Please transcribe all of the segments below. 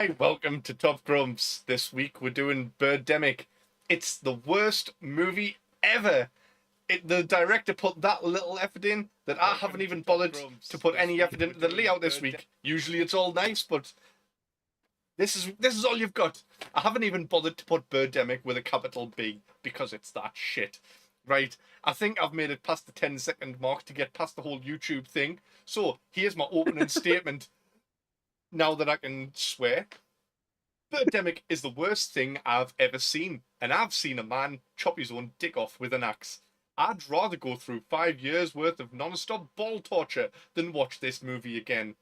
Hi, welcome to Top Grumps. This week we're doing Birdemic. It's the worst movie ever. The director put that little effort in that I haven't even bothered to put any effort into the layout this week. Usually it's all nice, but this is all you've got. I haven't even bothered to put Birdemic with a capital B because it's that shit. Right, I think I've made it past the 10-second mark to get past the whole YouTube thing. So here's my opening statement. Now that I can swear, Birdemic is the worst thing I've ever seen, and I've seen a man chop his own dick off with an axe. I'd rather go through 5 years worth of non-stop ball torture than watch this movie again.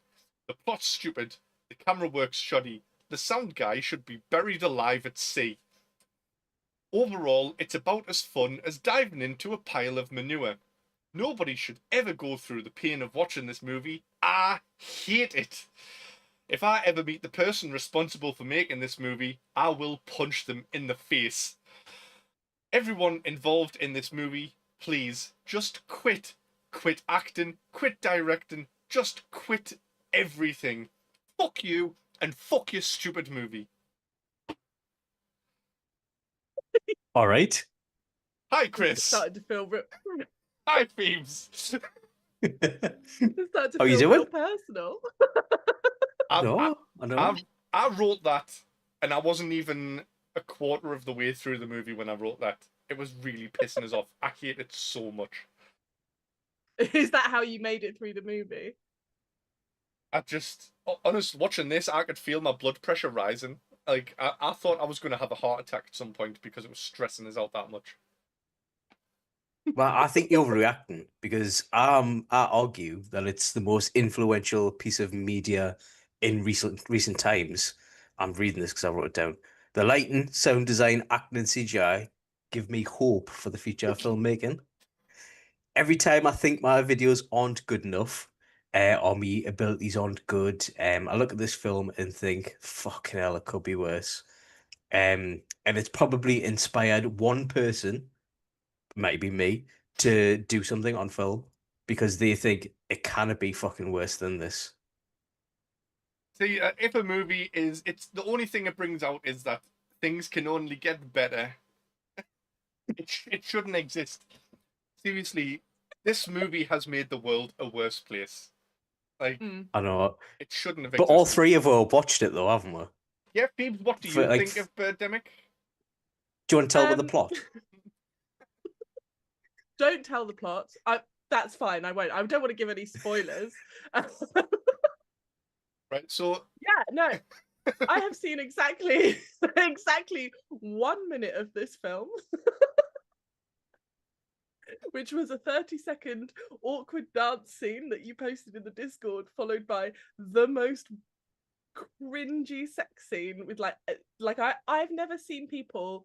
The plot's stupid, the camera work's shoddy, the sound guy should be buried alive at sea. Overall, it's about as fun as diving into a pile of manure. Nobody should ever go through the pain of watching this movie. I hate it. If I ever meet the person responsible for making this movie, I will punch them in the face. Everyone involved in this movie, please, just quit. Quit acting, quit directing, just quit everything. Fuck you, and fuck your stupid movie. All right. Hi, Chris. Started to feel real. Hi, Phoebes. Started to How you feel real doing? personal. I know. I wrote that, and I wasn't even a quarter of the way through the movie when I wrote that. It was really pissing us off. I hate it so much. Is that how you made it through the movie? I just, honest, watching this, I could feel my blood pressure rising. Like, I thought I was going to have a heart attack at some point because it was stressing us out that much. Well, I think you're overreacting because I argue that it's the most influential piece of media in recent times. I'm reading this because I wrote it down. The lighting, sound design, acting, and CGI give me hope for the future of filmmaking. Every time I think my videos aren't good enough, or my abilities aren't good, I look at this film and think, fucking hell, it could be worse. And it's probably inspired one person, might be me, to do something on film because they think it cannot be fucking worse than this. See, if a movie is, it's the only thing it brings out is that things can only get better. It shouldn't exist. Seriously, this movie has made the world a worse place. Like, I know, it shouldn't have but existed. all three of us watched it though, haven't we? Yeah, Phoebes, what do For, you like, think of Birdemic? Do you want to tell me the plot? Don't tell the plot. That's fine. I won't. I don't want to give any spoilers. Right, so Yeah, no. I have seen exactly 1 minute of this film, which was a 30-second awkward dance scene that you posted in the Discord, followed by the most cringy sex scene with I've never seen people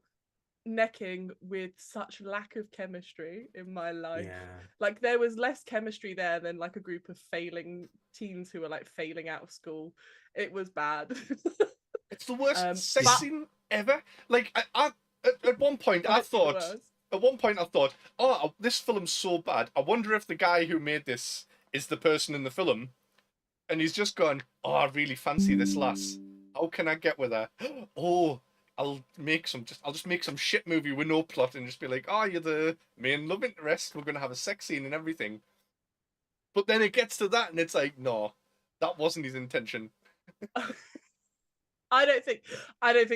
necking with such lack of chemistry in my life. Yeah. Like, there was less chemistry there than like a group of failing teens who were like failing out of school. It was bad. it's the worst sex scene ever. Like, at one point I thought, oh, this film's so bad. I wonder if the guy who made this is the person in the film, and he's just gone, oh, I really fancy this lass. How can I get with her? Oh, I'll just make some shit movie with no plot and just be like, oh, you're the main love interest. We're gonna have a sex scene and everything. But then it gets to that, and it's like, no, that wasn't his intention. I don't think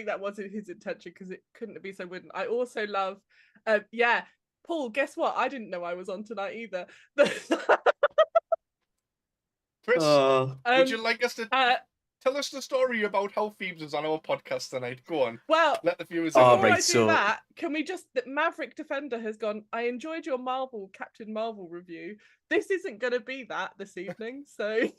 that wasn't his intention, because it couldn't be so wooden. I also love, yeah, Paul. Guess what? I didn't know I was on tonight either. Chris, would you like us to tell us the story about how Phoebes was on our podcast tonight? Go on. Well, let the viewers before know. I do that, can we just, that Maverick Defender has gone, I enjoyed your Captain Marvel review. This isn't going to be that this evening, so...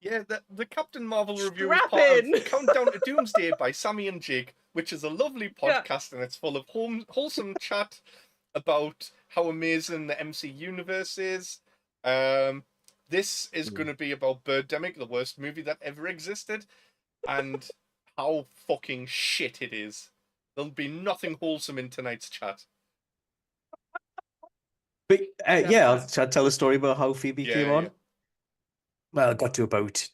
Yeah, the Captain Marvel review Strap is part in. of Countdown to Doomsday by Sammy and Jake, which is a lovely podcast, and it's full of wholesome chat about how amazing the MC universe is. This is going to be about Birdemic, the worst movie that ever existed, and how fucking shit it is. There'll be nothing wholesome in tonight's chat. But I'll tell a story about how Phoebe came on. Yeah. Well, I got to about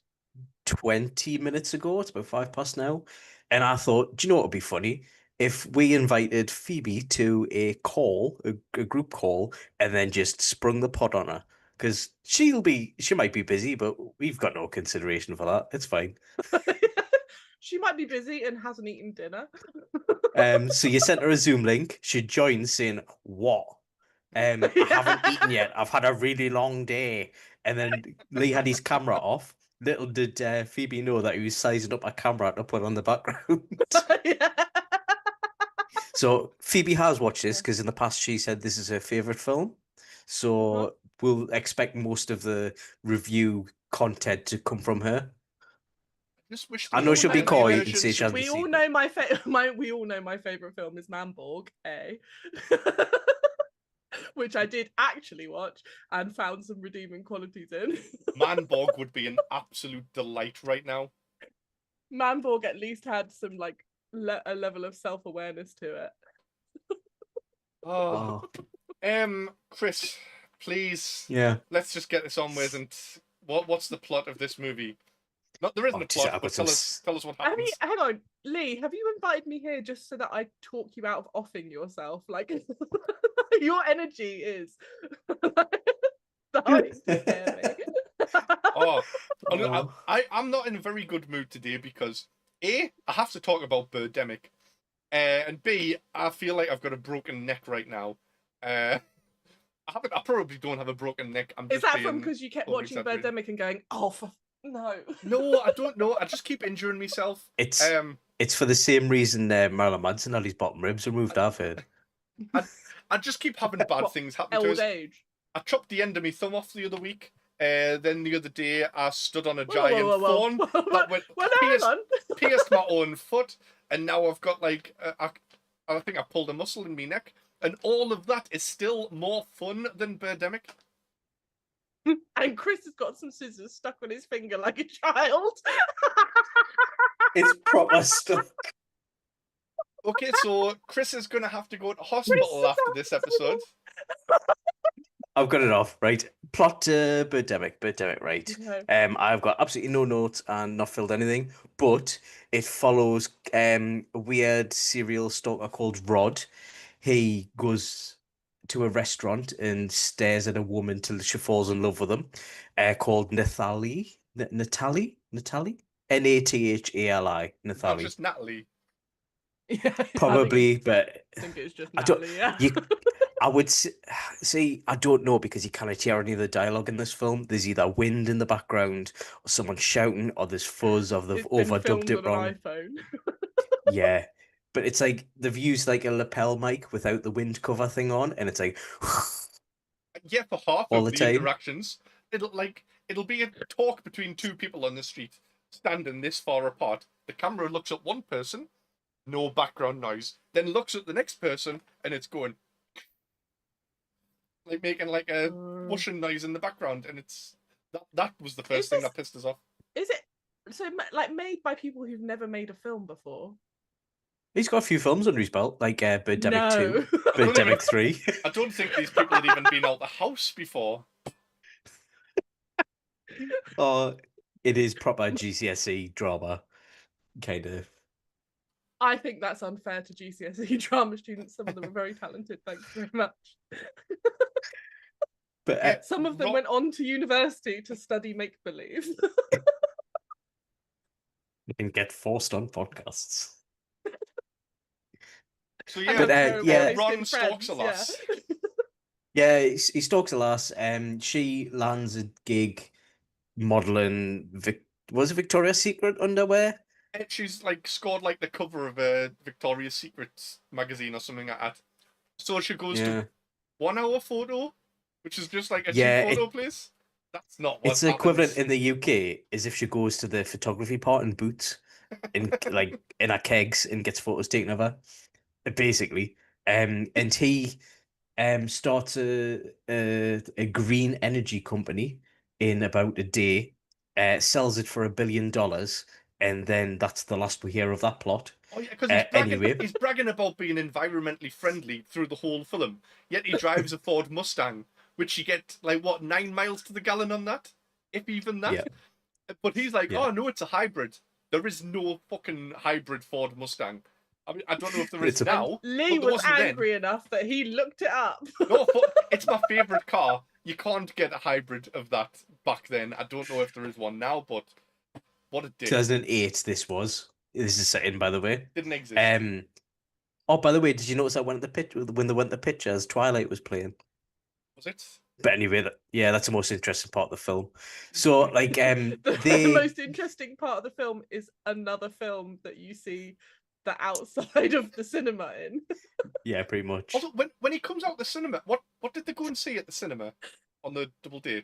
20 minutes ago. It's about 5 past now. And I thought, do you know what would be funny? If we invited Phoebe to a call, a group call, and then just sprung the pod on her. Because she might be busy, but we've got no consideration for that. It's fine. She might be busy and hasn't eaten dinner. So you sent her a Zoom link. She joined saying, "What? I haven't eaten yet. I've had a really long day." And then Lee had his camera off. Little did Phoebe know that he was sizing up a camera to put on the background. Yeah. So Phoebe has watched this because in the past she said this is her favorite film. So we'll expect most of the review content to come from her. Just wish I know she'll be coy and versions say she of- hasn't We all seen know we all know my favorite film is Manborg, which I did actually watch and found some redeeming qualities in. Manborg would be an absolute delight right now. Manborg at least had some like a level of self-awareness to it. Oh. Chris, please. Yeah. Let's just get this on with. And what's the plot of this movie? Not there isn't a plot, but tell us what happens. Hang on, Lee, have you invited me here just so that I talk you out of offing yourself? Like your energy is starting to scare me. Oh, Oh. I'm not in a very good mood today because A, I have to talk about Birdemic, and B, I feel like I've got a broken neck right now. I probably don't have a broken neck. Is that from because you kept watching Birdemic and going, oh, no? No, I don't know. I just keep injuring myself. It's for the same reason Marilyn Manson had his bottom ribs removed, I've heard. I just keep having bad things happen to us. Old age. I chopped the end of my thumb off the other week. Then the other day I stood on a giant thorn that went pierced my own foot, and now I've got like I think I pulled a muscle in my neck, and all of that is still more fun than Birdemic. And Chris has got some scissors stuck on his finger like a child. It's proper stuff. Okay, so Chris is gonna have to go to hospital after this episode. I've got it off, right? Plot Birdemic, right? Okay. I've got absolutely no notes and not filled anything, but it follows a weird serial stalker called Rod. He goes to a restaurant and stares at a woman till she falls in love with him, called Natalie, Nathali, Nathali. Not just Natalie. Yeah, Probably, but I think it's just I don't. Natalie, yeah. I would see. I don't know because you can't hear any of the dialogue in this film. There's either wind in the background, or someone shouting, or there's fuzz, or they've It's been overdubbed filmed it on wrong. an iPhone. Yeah, but it's like they've used like a lapel mic without the wind cover thing on, and it's like Yeah, for half all of the the time. interactions, it'll be a talk between two people on the street, standing this far apart. The camera looks at one person, no background noise, then looks at the next person, and it's going like making like a whooshing noise in the background, and it's that was the first thing that pissed us off. Is it so like made by people who've never made a film before? He's got a few films under his belt, like Birdemic 2, No. Birdemic 3. I don't think these people had even been out the house before. Oh, it is proper GCSE drama, kind of. I think that's unfair to GCSE drama students. Some of them are very talented. Thanks very much. But Some of them went on to university to study make believe. and get forced on podcasts. So Ron stalks a lass. Yeah, he stalks a lass. She lands a gig modeling. Was it Victoria's Secret underwear? She's like scored like the cover of a Victoria's Secret magazine or something like that. So she goes to 1 hour photo, which is just like a cheap photo place. That's not what it's equivalent in the UK is if she goes to the photography part in Boots, in like in her kegs and gets photos taken of her, basically. And he starts a green energy company in about a day, sells it for $1 billion, and then that's the last we hear of that plot. Oh yeah, because he's bragging about being environmentally friendly through the whole film. Yet he drives a Ford Mustang, which you get like 9 miles to the gallon on that, if even that. But he's like, Yeah. oh no, it's a hybrid. There is no fucking hybrid Ford Mustang. I mean, I don't know if there is It's a- now. Lee but there was wasn't then. angry enough that he looked it up. No, it's my favourite car. You can't get a hybrid of that back then. I don't know if there is one now, but what a dick. 2008. This is set in, by the way. Didn't exist. Oh, by the way, did you notice that when they went to the pictures, Twilight was playing? Was it? But anyway, that's the most interesting part of the film. So, like, The most interesting part of the film is another film that you see the outside of the cinema in. Yeah, pretty much. Also, when he comes out the cinema, what did they go and see at the cinema on the double date?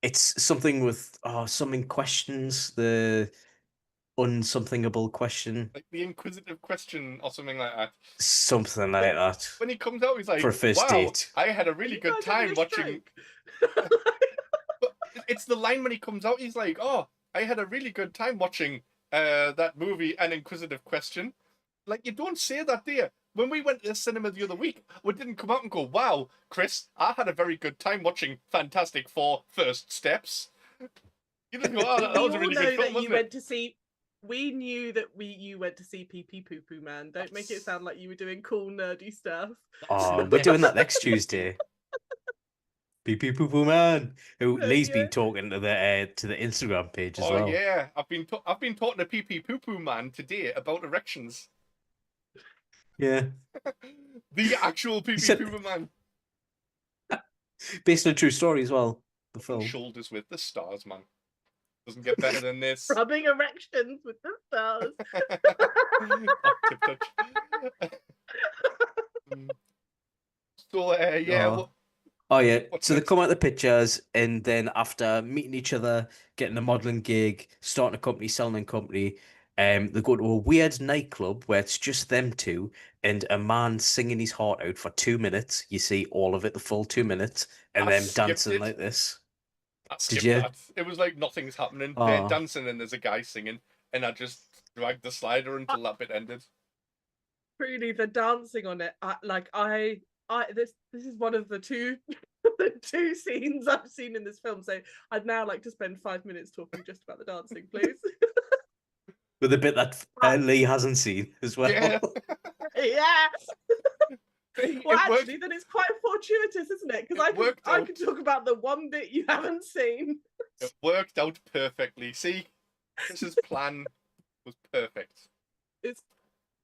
It's something with something questions the unsomethingable question, Like the Inquisitive Question or something like that. something like that. When he comes out, he's like, For a first "Wow, date. I had a really You good guys having time a watching." stroke? But it's the line when he comes out. He's like, "Oh, I had a really good time watching that movie, An Inquisitive Question." Like, you don't say that, do you? When we went to the cinema the other week, we didn't come out and go, "Wow, Chris, I had a very good time watching Fantastic Four: First Steps." You just go, "Oh, that was a really good film, wasn't it?" We knew that you went to see Pee Pee Poo Poo Man. Don't make it sound like you were doing cool nerdy stuff. Oh, we're doing that next Tuesday. Beep beep poo poo man. Who Lee's been talking to the Instagram page as Oh well. yeah, I've been talking to Pee Pee Poo Poo Man today about erections. Yeah. The actual Pee Pee said- Poo Poo Man. Based on a true story as well. The film. Shoulders with the stars, man. Doesn't get better than this. Rubbing erections with the stars. Oh, tip touch. So yeah. Oh. Oh yeah, What's so they next? come out the pictures, and then after meeting each other, getting a modeling gig, starting a company, selling a company, they go to a weird nightclub where it's just them two, and a man singing his heart out for 2 minutes. You see all of it, the full 2 minutes, and I them skipped dancing it. like this. I Did skipped you? that. It was like nothing's happening. They're Oh. dancing and there's a guy singing, and I just dragged the slider until that bit ended. Truly, the dancing on it. This is one of the two the two scenes I've seen in this film. So I'd now like to spend 5 minutes talking just about the dancing, please. With the bit that Lee hasn't seen as well. Yeah. Yeah. Well, It worked. actually, then it's quite fortuitous, isn't it? Because I can talk about the one bit you haven't seen. It worked out perfectly. See, Chris's plan was perfect. It's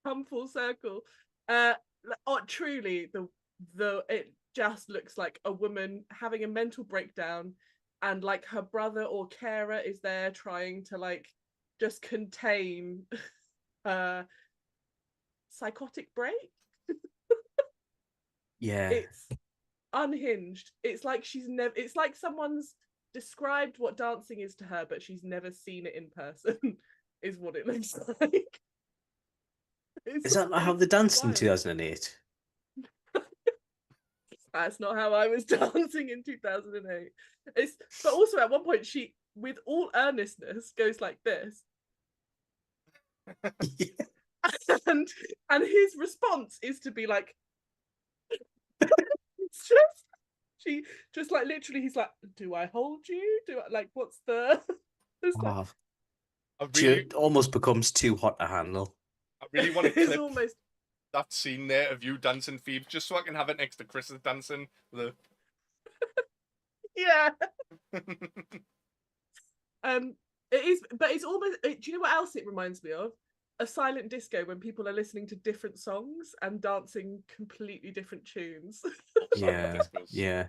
come full circle. Truly, it just looks like a woman having a mental breakdown, and like her brother or carer is there trying to like just contain her psychotic break. Yeah. It's unhinged. It's like it's like someone's described what dancing is to her, but she's never seen it in person, is what it looks like. Is that not how they danced in wild. 2008? That's not how I was dancing in 2008. But also at one point she, with all earnestness, goes like this. Yeah. And his response is to be like, it's just she just like literally he's like, do I hold you? Do I like what's the it's like, She almost becomes too hot to handle. I really want to it's clip almost that scene there of you dancing, Phoebe, just so I can have it next to Chris's dancing. yeah. It is, but it's almost. Do you know what else it reminds me of? A silent disco when people are listening to different songs and dancing completely different tunes. Yeah, yeah.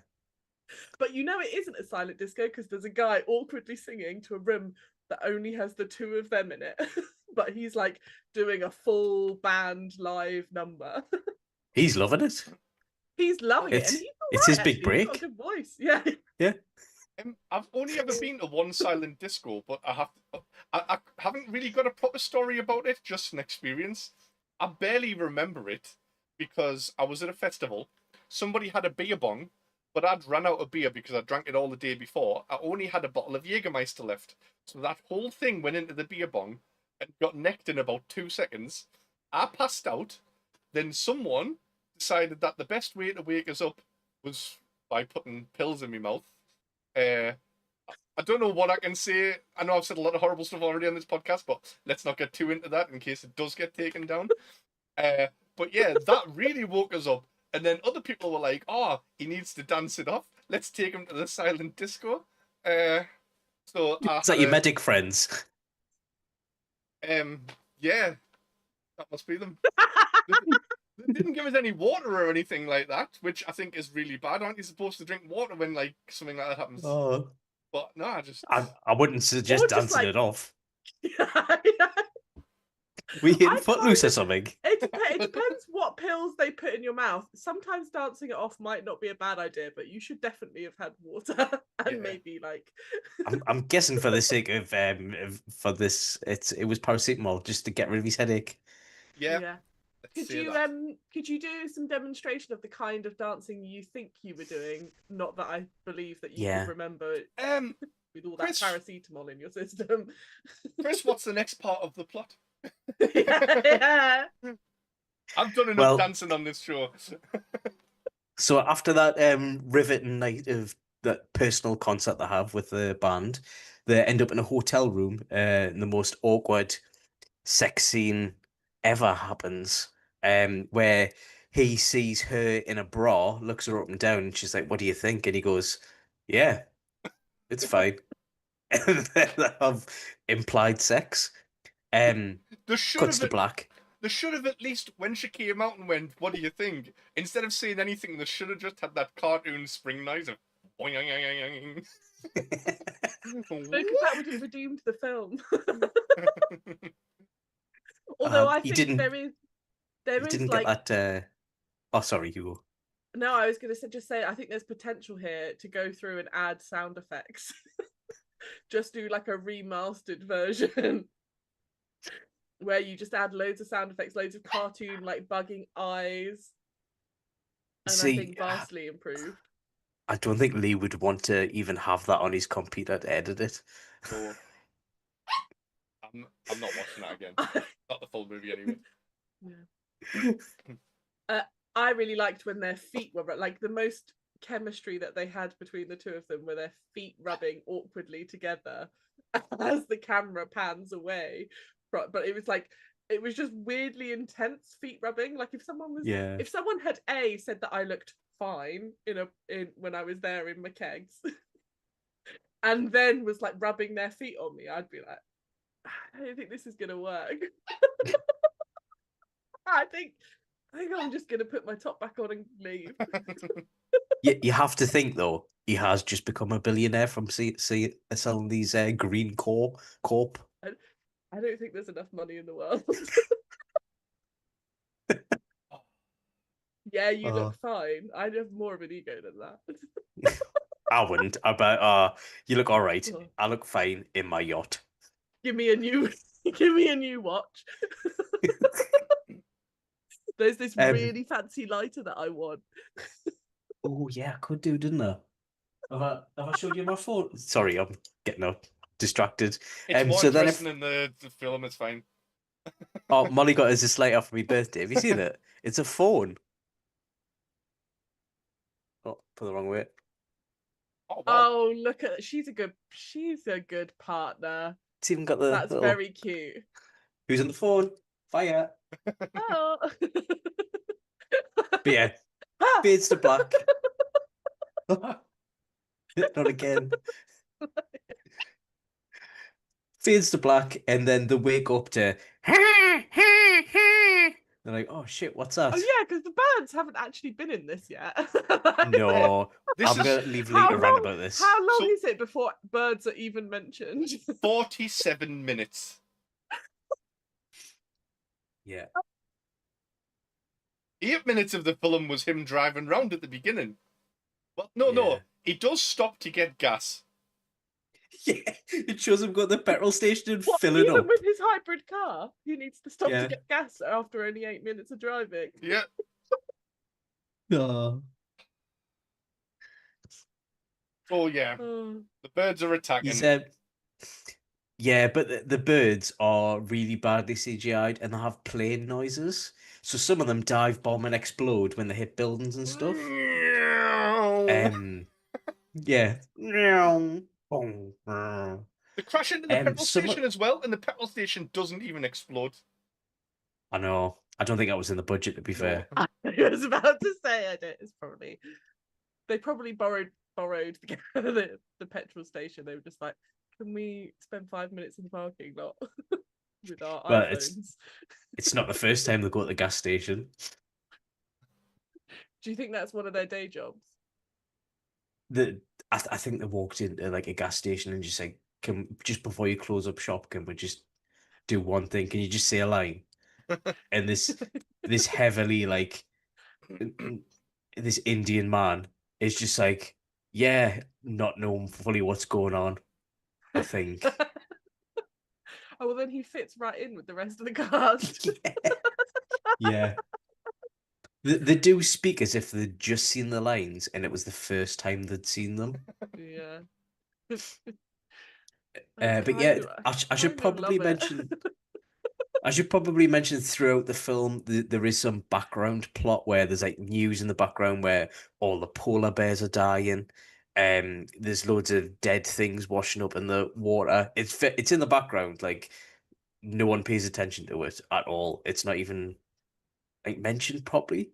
But you know it isn't a silent disco because there's a guy awkwardly singing to a room that only has the two of them in it. But he's like doing a full band live number. He's loving it. He's loving it, and it's his big break. He's got a good voice. Yeah. Yeah. I've only ever been to one silent disco, but I haven't really got a proper story about it, just an experience. I barely remember it because I was at a festival. Somebody had a beer bong, but I'd run out of beer because I drank it all the day before. I only had a bottle of Jägermeister left. So that whole thing went into the beer bong and got necked in about 2 seconds. I passed out. Then someone decided that the best way to wake us up was by putting pills in my mouth. I don't know what I can say. I know I've said a lot of horrible stuff already on this podcast, but let's not get too into that in case it does get taken down. But yeah, that really woke us up. And then other people were like, "Oh, he needs to dance it off. Let's take him to the silent disco." So I It's like had your medic friends. yeah, that must be them. They didn't give us any water or anything like that, which I think is really bad. Aren't you supposed to drink water when like something like that happens? Oh, But no, I just I wouldn't suggest Or just, dancing like- it off. Yeah. We hit I Footloose kind or of- something. It depends what pills they put in your mouth. Sometimes dancing it off might not be a bad idea, but you should definitely have had water and Yeah. maybe like. I'm guessing for the sake of for this, it was paracetamol just to get rid of his headache. yeah. Could say you that. could you do some demonstration of the kind of dancing you think you were doing? Not that I believe that you Yeah. could remember with all that Chris- paracetamol in your system. Chris, what's the next part of the plot? Yeah. I've done enough Well- dancing on this show. So after that riveting night of that personal concert they have with the band, they end up in a hotel room, and the most awkward sex scene ever happens, where he sees her in a bra, looks her up and down, and she's like, "What do you think?" And he goes, "Yeah, it's fine." And then they have implied sex. There should Cuts have to black. They should have at least, when she came out and went, "What do you think?" Instead of saying anything, they should have just had that cartoon spring noise of boing. Because that would have redeemed the film. Although I he think didn't- there He is didn't like get that. Oh, sorry, Hugo. no, I was going to just say I think there's potential here to go through and add sound effects. Just do like a remastered version where you just add loads of sound effects, loads of cartoon like bugging eyes, and I See, think vastly improved. I don't think Lee would want to even have that on his computer to edit it. So, I'm not watching that again. Not the full movie anyway. I really liked when their feet were like the most chemistry that they had between the two of them, were their feet rubbing awkwardly together as the camera pans away. But it was just weirdly intense feet rubbing. Like if someone had said that I looked fine in when I was there in McKegg's, and then was like rubbing their feet on me, I'd be like, I don't think this is gonna work. I think I'm just gonna put my top back on and leave. You have to think though, he has just become a billionaire from selling these green corp. I don't think there's enough money in the world. Yeah, you look fine. I'd have more of an ego than that. I wouldn't. You look all right. I look fine in my yacht. Give me a new watch. There's this really fancy lighter that I want. Oh yeah, I could do, didn't I? Have I showed you my phone? Sorry, I'm getting distracted. It's more so then interesting in the film. It's fine. Oh, Molly got us a slate off for my birthday. Have you seen it? It's a phone. Oh, put the wrong way. Oh, wow. Oh, look at she's a good partner. It's even got the. That's little... very cute. Who's on the phone? Fire. Oh. But yeah, fades to black. Not again. Fades to black, and then they wake up to. They're like, "Oh shit, what's that?" Oh yeah, because the birds haven't actually been in this yet. No, This I'm is gonna leave Lee How to rant long- about this. How long So- is it before birds are even mentioned? 47 minutes. Yeah. 8 minutes of the film was him driving round at the beginning. Well, no. Yeah. He does stop to get gas. Yeah, it shows him go to the petrol station and What, fill it even up. with his hybrid car, he needs to stop Yeah. to get gas after only 8 minutes of driving. Yeah. No. Oh, yeah. Oh. The birds are attacking. He's yeah, but the birds are really badly CGI'd and they have plane noises. So some of them dive bomb and explode when they hit buildings and stuff. Yeah. boom. They crash into the petrol some- station as well, and the petrol station doesn't even explode. I know. I don't think that was in the budget, to be fair. I was about to say I don't. It's probably they probably borrowed the petrol station. They were just like, can we spend 5 minutes in the parking lot with our Well, iPhones? It's not the first time they go to the gas station. Do you think that's one of their day jobs? I think they walked into like a gas station and just like, can just before you close up shop, can we just do one thing? Can you just say a line? And this heavily like this Indian man is just like, yeah, not knowing fully what's going on. I think. Oh, well, then he fits right in with the rest of the cast. Yeah. They do speak as if they'd just seen the lines and it was the first time they'd seen them. Yeah. But yeah, I should probably mention. I should probably mention throughout the film there is some background plot where there's like news in the background where all the polar bears are dying. There's loads of dead things washing up in the water. It's in the background, like no one pays attention to it at all. It's not even like mentioned properly.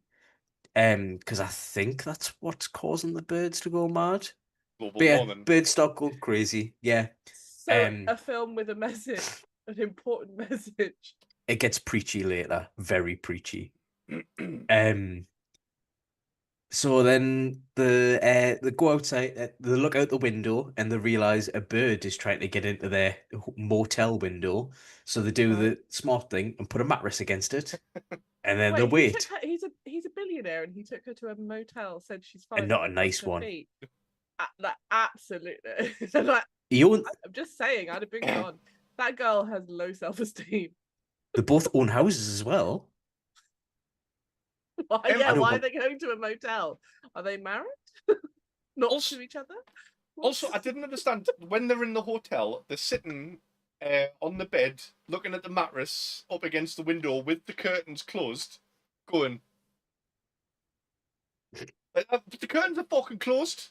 Because I think that's what's causing the birds to go mad. Global But yeah, warming. birds start going crazy. Yeah. So a film with a message, an important message. It gets preachy later, very preachy. So then they go outside, they look out the window, and they realize a bird is trying to get into their motel window. So they do the smart thing and put a mattress against it, and then they wait. He's a billionaire, and he took her to a motel, said she's fine, And not a nice one. Like, absolutely. Like, I'm just saying, I'd have been gone. That girl has low self-esteem. They both own houses as well. Why are they going to a motel? Are they married? Not also, to each other? Also, I didn't understand when they're in the hotel, they're sitting on the bed, looking at the mattress up against the window with the curtains closed, going, the curtains are fucking closed.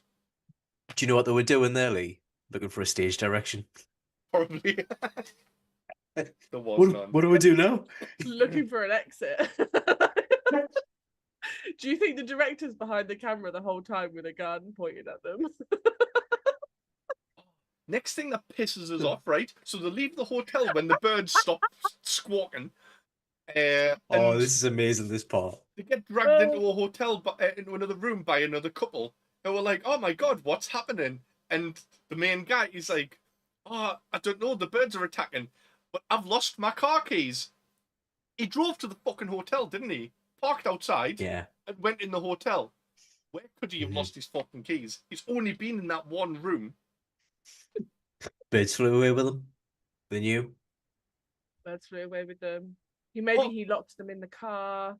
Do you know what they were doing there, Lee? Looking for a stage direction. Probably. There was none. What do we do now? Looking for an exit. Do you think the director's behind the camera the whole time with a gun pointed at them? Next thing that pisses us off, right? So they leave the hotel when the birds stop squawking. This is amazing, this part. They get dragged into a hotel, into another room by another couple. And we're like, oh my God, what's happening? And the main guy, he's like, oh, I don't know, the birds are attacking. But I've lost my car keys. He drove to the fucking hotel, didn't he? Parked outside. Yeah. And went in the hotel. Where could he have lost his fucking keys? He's only been in that one room. Birds flew away with them. They knew. Birds flew away with them. He locked them in the car.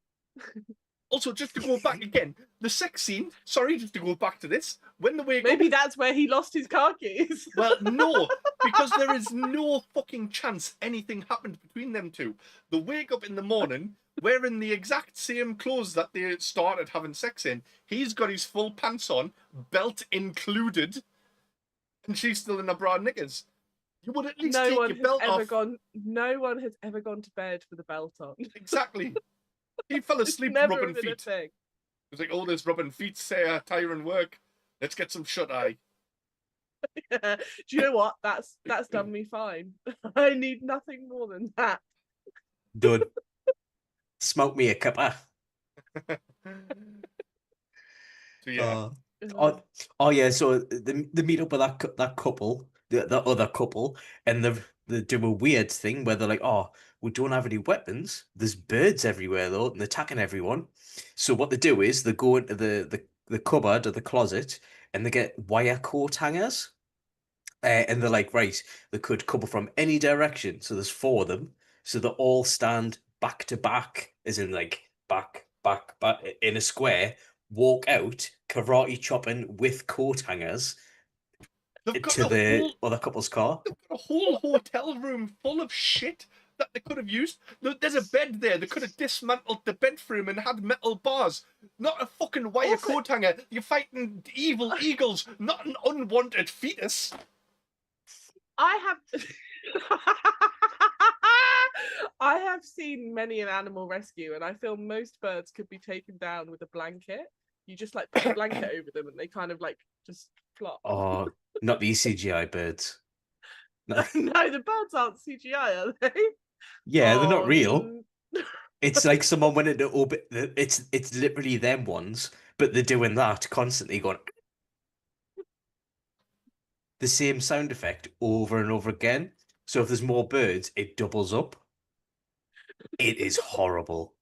Also, just to go back again, the sex scene. Sorry, just to go back to this. When the wake maybe that's where he lost his car keys. Well, no, because there is no fucking chance anything happened between them two. They wake up in the morning wearing the exact same clothes that they started having sex in. He's got his full pants on, belt included, and she's still in her bra and knickers. You would at least take your belt off. No one has ever gone to bed with a belt on. Exactly. He fell asleep rubbing feet. He was like, oh, there's rubbing feet, say tiring work. Let's get some shut-eye. Yeah. Do you know what? That's done me fine. I need nothing more than that. Done. Smoke me a cuppa. So yeah. Yeah. So they meet up with that couple, the other couple, and they do a weird thing where they're like, "Oh, we don't have any weapons. There's birds everywhere though, and they're attacking everyone." So what they do is they go into the cupboard or the closet, and they get wire coat hangers, and they're like, right, they could come from any direction. So there's 4 of them. So they all stand back to back, as in like back in a square. Walk out, karate chopping with coat hangers to the other couple's car. They've got a whole hotel room full of shit that they could have used. There's a bed there. They could have dismantled the bed frame and had metal bars. Not a fucking wire coat hanger. You're fighting evil eagles, not an unwanted fetus. I have I have seen many an animal rescue, and I feel most birds could be taken down with a blanket. You just like put a blanket over them and they kind of like just flop. Oh, not these CGI birds. No. No, the birds aren't CGI, are they? Yeah, they're not Oh, real. It's like someone went into orbit. It's literally them ones, but they're doing that constantly, going the same sound effect over and over again. So if there's more birds, it doubles up. It is horrible.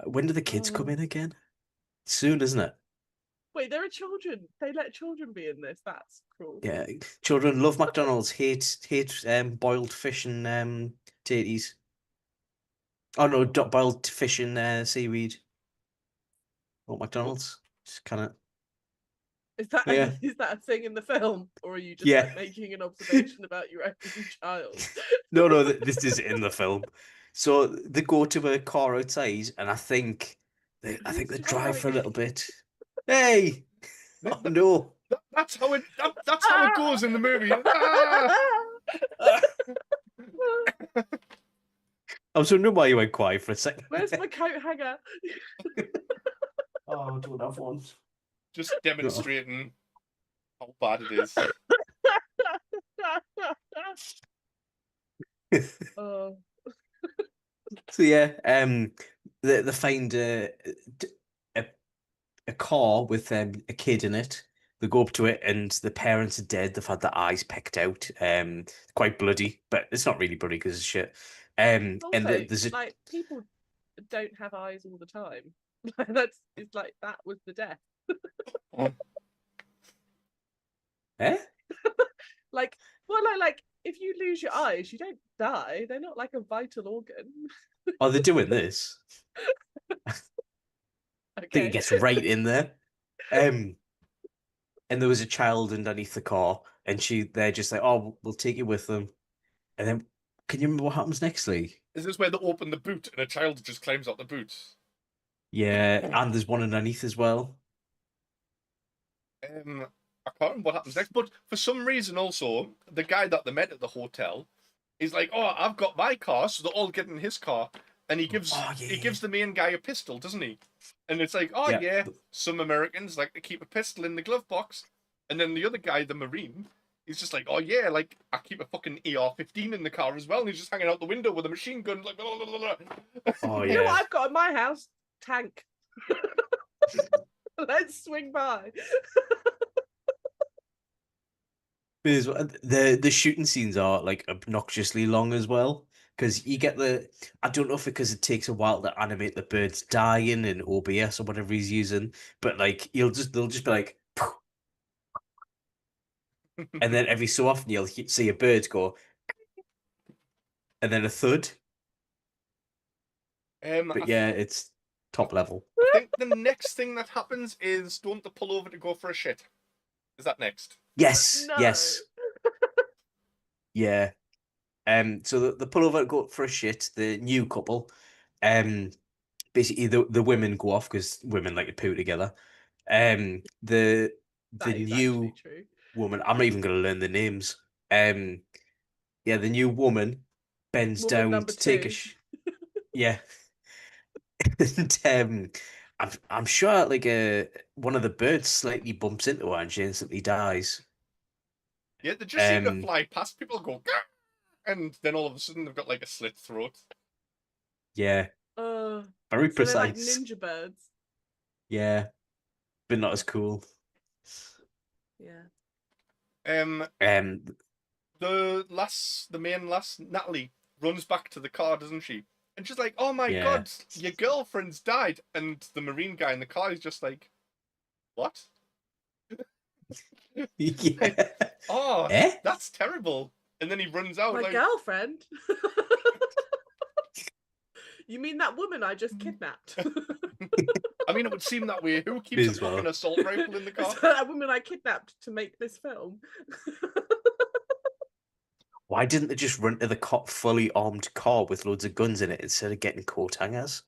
When do the kids come in again? Soon, isn't it? Wait, there are children. They let children be in this. That's cruel. Yeah, children love McDonald's, hate boiled fish and tatties. Oh no, boiled fish and seaweed. Or McDonald's. Just kind of Is that yeah. is that a thing in the film, or are you just Yeah. like making an observation about your own child? No, this is in the film. So they go to a car outside, and I think they drive for a little bit. Hey, oh no! That's how it goes in the movie. Ah! I was wondering why you went quiet for a second. Where's my coat hanger? Oh, I don't have one. Just demonstrating how bad it is. Oh. So yeah, they find a car with a kid in it. They go up to it, and the parents are dead. They've had their eyes pecked out. Quite bloody, but it's not really bloody because it's shit. And Also, there's a like people don't have eyes all the time. It's like that was the death. eh? Like, well, like if you lose your eyes, you don't die. They're not like a vital organ. Oh, they're doing this. I think it Okay. gets right in there. And there was a child underneath the car, and they're just like, oh, we'll take you with them. And then, can you remember what happens next, Lee? Is this where they open the boot and a child just climbs out the boot? Yeah, and there's one underneath as well. I can't remember what happens next, but for some reason also, the guy that they met at the hotel is like, oh, I've got my car, so they're all getting his car. And he gives the main guy a pistol, doesn't he? And it's like, oh yeah, some Americans like to keep a pistol in the glove box. And then the other guy, the Marine, he's just like, oh yeah, like I keep a fucking AR-15 in the car as well. And he's just hanging out the window with a machine gun, like blah, blah, blah, blah. Oh You know what yeah. I've got in my house? Tank. Let's swing by. Because the shooting scenes are like obnoxiously long as well. Because you get I don't know if because it takes a while to animate the birds dying in OBS or whatever he's using, but like they'll just be like, and then every so often you'll see a bird go, and then a thud. But yeah, it's top level. I think the next thing that happens is don't they pull over to go for a shit? Is that next? Yes, No. yes. Yeah. So the pull over to go for a shit, the new couple, basically the women go off because women like to poo together. The That is new actually true. woman, I'm not even gonna learn the names. Yeah, the new woman bends Woman down number to take a two. yeah. And I'm sure like one of the birds slightly bumps into her and she instantly dies. Yeah, they just seem to fly past people, go, "Gah!" And then all of a sudden they've got like a slit throat. Yeah. Very So they're like precise. ninja birds. Yeah. But not as cool. Yeah. The main lass, Natalie, runs back to the car, doesn't she? And she's like, oh my god, your girlfriend's died. And the Marine guy in the car is just like, what? Yeah. Oh, that's terrible. And then he runs out. My girlfriend? You mean that woman I just kidnapped? I mean, it would seem that way. Who keeps a fucking assault rifle in the car? That woman I kidnapped to make this film. Why didn't they just run to the fully armed car with loads of guns in it instead of getting coat hangers?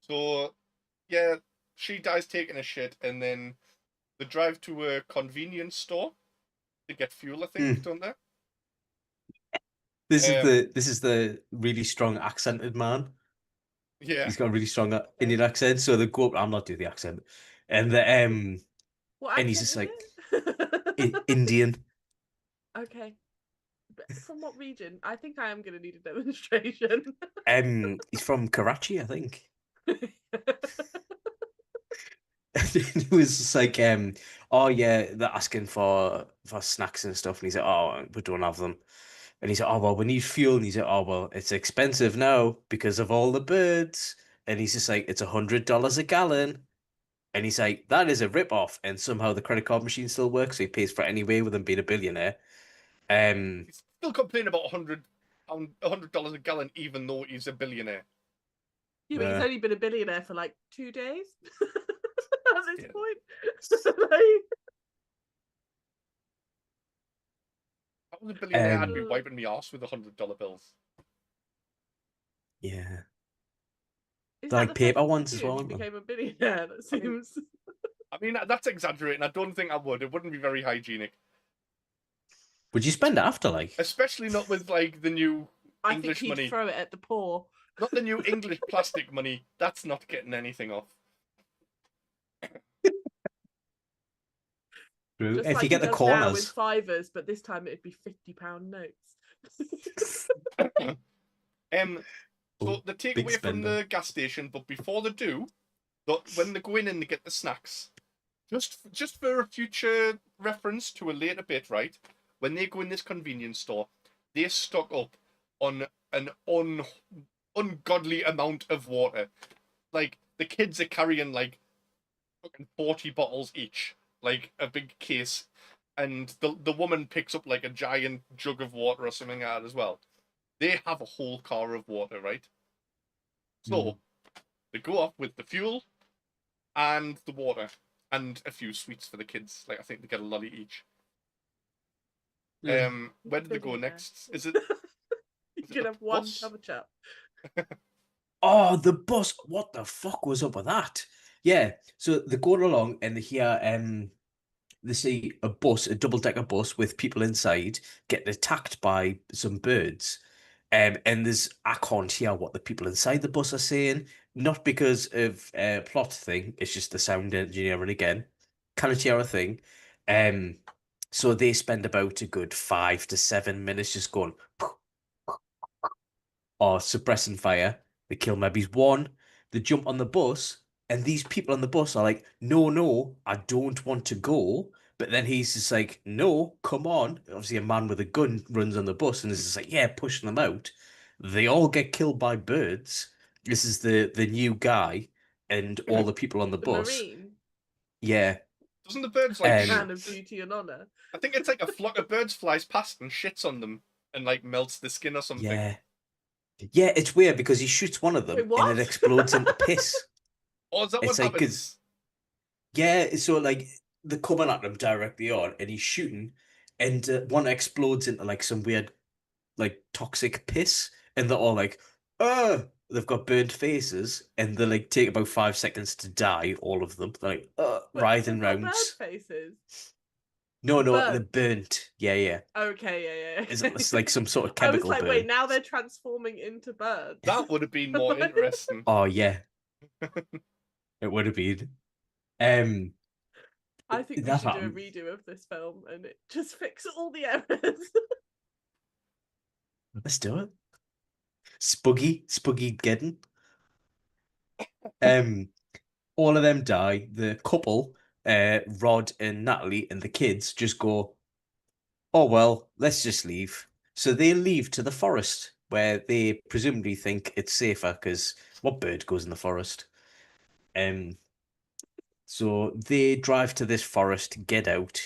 So, yeah, she dies taking a shit, and then They drive to a convenience store to get fuel, I think, don't they? This is the really strong accented man. Yeah. He's got a really strong Indian accent, so the go. I'm not doing the accent, and the What and he's accent just is like it? Indian. Okay. But from what region? I think I am going to need a demonstration. He's from Karachi, I think. It was just like, oh yeah, they're asking for snacks and stuff, and he's like, oh, we don't have them. And he's like, oh well, we need fuel, and he's like, oh well, it's expensive now because of all the birds. And he's just like, it's $100 a gallon. And he's like, that is a rip-off. And somehow the credit card machine still works, so he pays for it anyway with him being a billionaire. He's still complaining about $100 a gallon, even though he's a billionaire. Yeah, but he's Yeah. only been a billionaire for like 2 days at this Yeah. point. Like, If I was a billionaire, I'd be Um, wiping my arse with $100 bills. Yeah. is They're that like the first paper thing ones you as do if well, you aren't they? became a billionaire? That seems. I mean, that's exaggerating. I don't think I would. It wouldn't be very hygienic. Would you spend it after, like? Especially not with, like, the new I think English he'd money. throw it at the poor. Not the new English plastic money. That's not getting anything off. True. Just If like you get he the does now with corners. fivers, but this time it'd be £50 notes. So they take Big away from spender. the gas station, but before they do, when they go in and they get the snacks, just for a future reference to a later bit, right? When they go in this convenience store, they stock up on an ungodly amount of water. Like, the kids are carrying like fucking 40 bottles each, like a big case, and the woman picks up like a giant jug of water or something like that as well. They have a whole car of water, right? So they go off with the fuel and the water and a few sweets for the kids. Like, I think they get a lolly each. Where did they go Billionaire. next? Is it You it can the have one bus? cover chap. Oh, the bus. What the fuck was up with that? Yeah. So they go along and they hear they see a bus, a double-decker bus with people inside getting attacked by some birds. And I can't hear what the people inside the bus are saying, not because of plot thing, it's just the sound engineering again. Can't hear a thing. Um, so they spend about a good 5 to 7 minutes just going or suppressing fire. They kill maybe one. They jump on the bus, and these people on the bus are like, "No, no, I don't want to go." But then he's just like, "No, come on." Obviously, a man with a gun runs on the bus and is just like, "Yeah," pushing them out. They all get killed by birds. This is the new guy and all the people on the The bus. Marine, Yeah. Doesn't the birds like? man of duty and honour. I think it's like a flock of birds flies past and shits on them and like melts the skin or something. Yeah. Yeah, it's weird because he shoots one of them Wait, and it what? explodes into piss. Or is that It's what like, 'cause happens? yeah, so like they're coming at him directly on, and he's shooting, and one explodes into like some weird, like toxic piss, and they're all like, they've got burnt faces, and they like take about 5 seconds to die, all of them. They're like, Wait, writhing they've got bird rounds. faces. No, no, they're Burnt. burnt. Yeah, yeah. Okay, yeah. It's like some sort of I was chemical like, burn. wait, now they're transforming into birds. That would have been more interesting. Oh yeah, it would have been. Um, I think we that should do a happened. redo of this film and it just fix all the errors. Let's do it. Spuggy Geddon. All of them die. The couple, Rod and Natalie, and the kids just go, "Oh well, let's just leave." So they leave to the forest where they presumably think it's safer because what bird goes in the forest? So they drive to this forest, get out,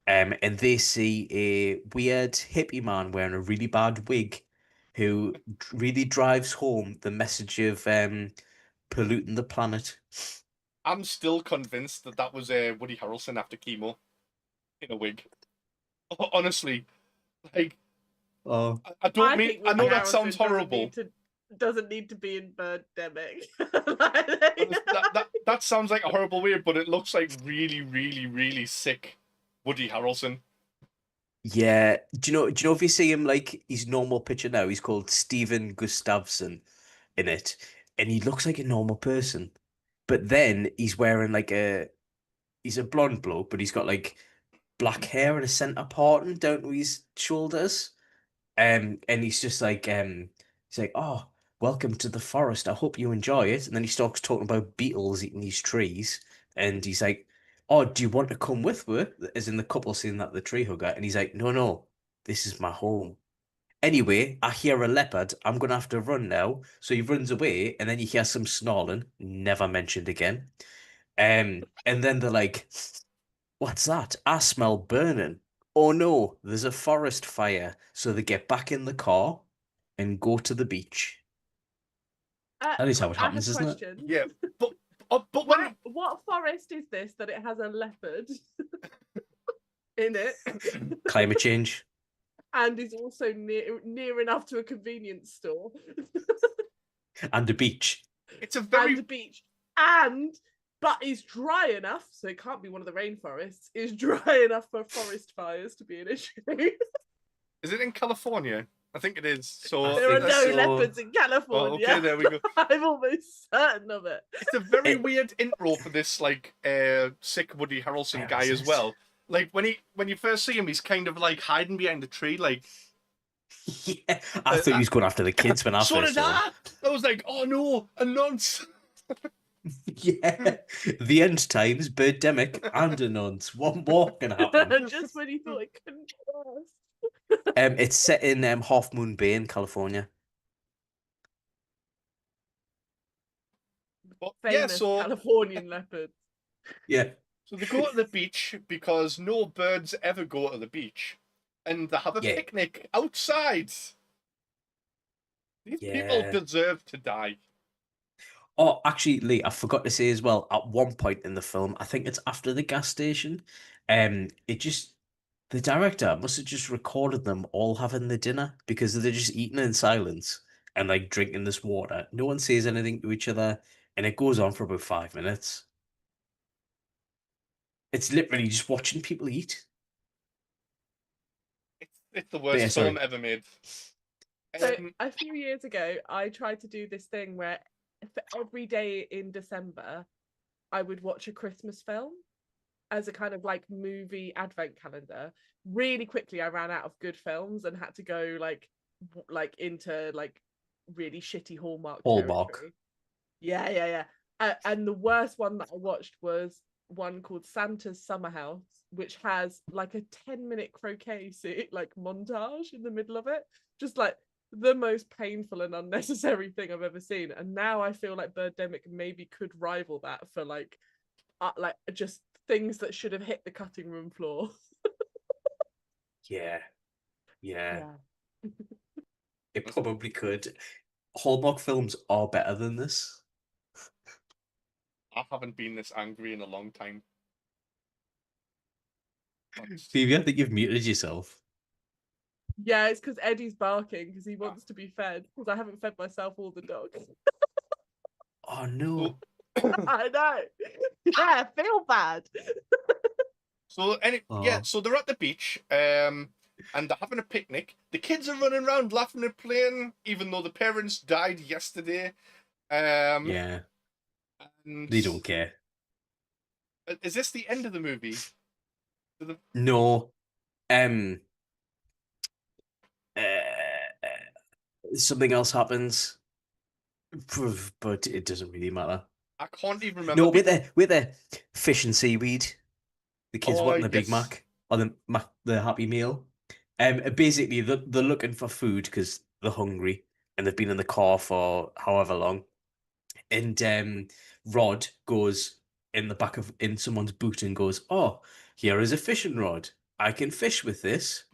and they see a weird hippie man wearing a really bad wig who really drives home the message of polluting the planet. I'm still convinced that that was Woody Harrelson after chemo in a wig. Honestly, like, Oh, I don't I mean. think I know Woody that sounds Harrelson doesn't horrible. need to doesn't need to be in Birdemic. That sounds like a horrible way, but it looks like really, really, really sick Woody Harrelson. Yeah. Do you know if you see him like his normal picture now, he's called Steven Gustafsson in it, and he looks like a normal person. But then he's wearing like he's a blonde bloke, but he's got like black hair and a centre parting down to his shoulders. And he's just like he's like, "Oh, welcome to the forest. I hope you enjoy it." And then he starts talking about beetles eating these trees, and he's like, "Oh, do you want to come with me?" As in the couple scene that the tree hugger, and he's like, "No, no, this is my home." Anyway, I hear a leopard. I'm gonna have to run now. So he runs away, and then you hear some snarling, never mentioned again. And then they're like, "What's that? I smell burning. Oh no, there's a forest fire." So they get back in the car and go to the beach. That is how it I have happens, isn't it? questions. Yeah, but when What forest is this that it has a leopard in it Climate change. and is also near enough to a convenience store And the beach. it's a very and a beach but is dry enough, so it can't be one of the rainforests, is dry enough for forest fires to be an issue. is it in California? I think it is. So There are think no so. leopards in California. okay, there we go. I'm almost certain of it. It's a very It- weird intro for this like sick Woody Harrelson Where guy is as this? well. Like when you first see him, he's kind of like hiding behind the tree, like Yeah, I thought he was going after the kids when I so first did saw him. I. I was like, oh no, a nonce. Yeah, the end times, birdemic, and a nonce. What more can happen? Just when you thought it couldn't get worse. It's set in Half Moon Bay in California. But, yeah, Famous so Californian leopards. Yeah, so they go to the beach because no birds ever go to the beach, and they have a Yeah. picnic outside. These people Yeah. deserve to die. Oh, actually, Lee, I forgot to say as well, at one point in the film, I think it's after the gas station, the director must have just recorded them all having the dinner because they're just eating in silence and like drinking this water. No one says anything to each other, and it goes on for about 5 minutes. It's literally just watching people eat. It's the worst yeah, sorry. film ever made. So a few years ago, I tried to do this thing where for every day in December, I would watch a Christmas film as a kind of like movie advent calendar. Really quickly, I ran out of good films and had to go like into like really shitty Hallmark territory. Yeah. And the worst one that I watched was one called Santa's Summer House, which has like a 10-minute croquet like montage in the middle of it. Just like the most painful and unnecessary thing I've ever seen. And now I feel like Birdemic maybe could rival that for like just things that should have hit the cutting room floor. Yeah. It probably could. Hallmark films are better than this. I haven't been this angry in a long time. Phoebe, I think you've muted yourself. Yeah, it's because Eddie's barking because he wants to be fed because I haven't fed myself or the dog. Oh no. I know. Yeah, feel bad. So so they're at the beach, and they're having a picnic. The kids are running around laughing and playing, even though the parents died yesterday. Yeah. And They don't care. Is this the end of the movie? No. Something else happens, but it doesn't really matter. I can't even remember. No, with the fish and seaweed. The kids wanting the Big yes. Mac or the Happy Meal. Basically they're looking for food because they're hungry and they've been in the car for however long. And Rod goes in someone's boot and goes, "Oh, here is a fishing rod. I can fish with this.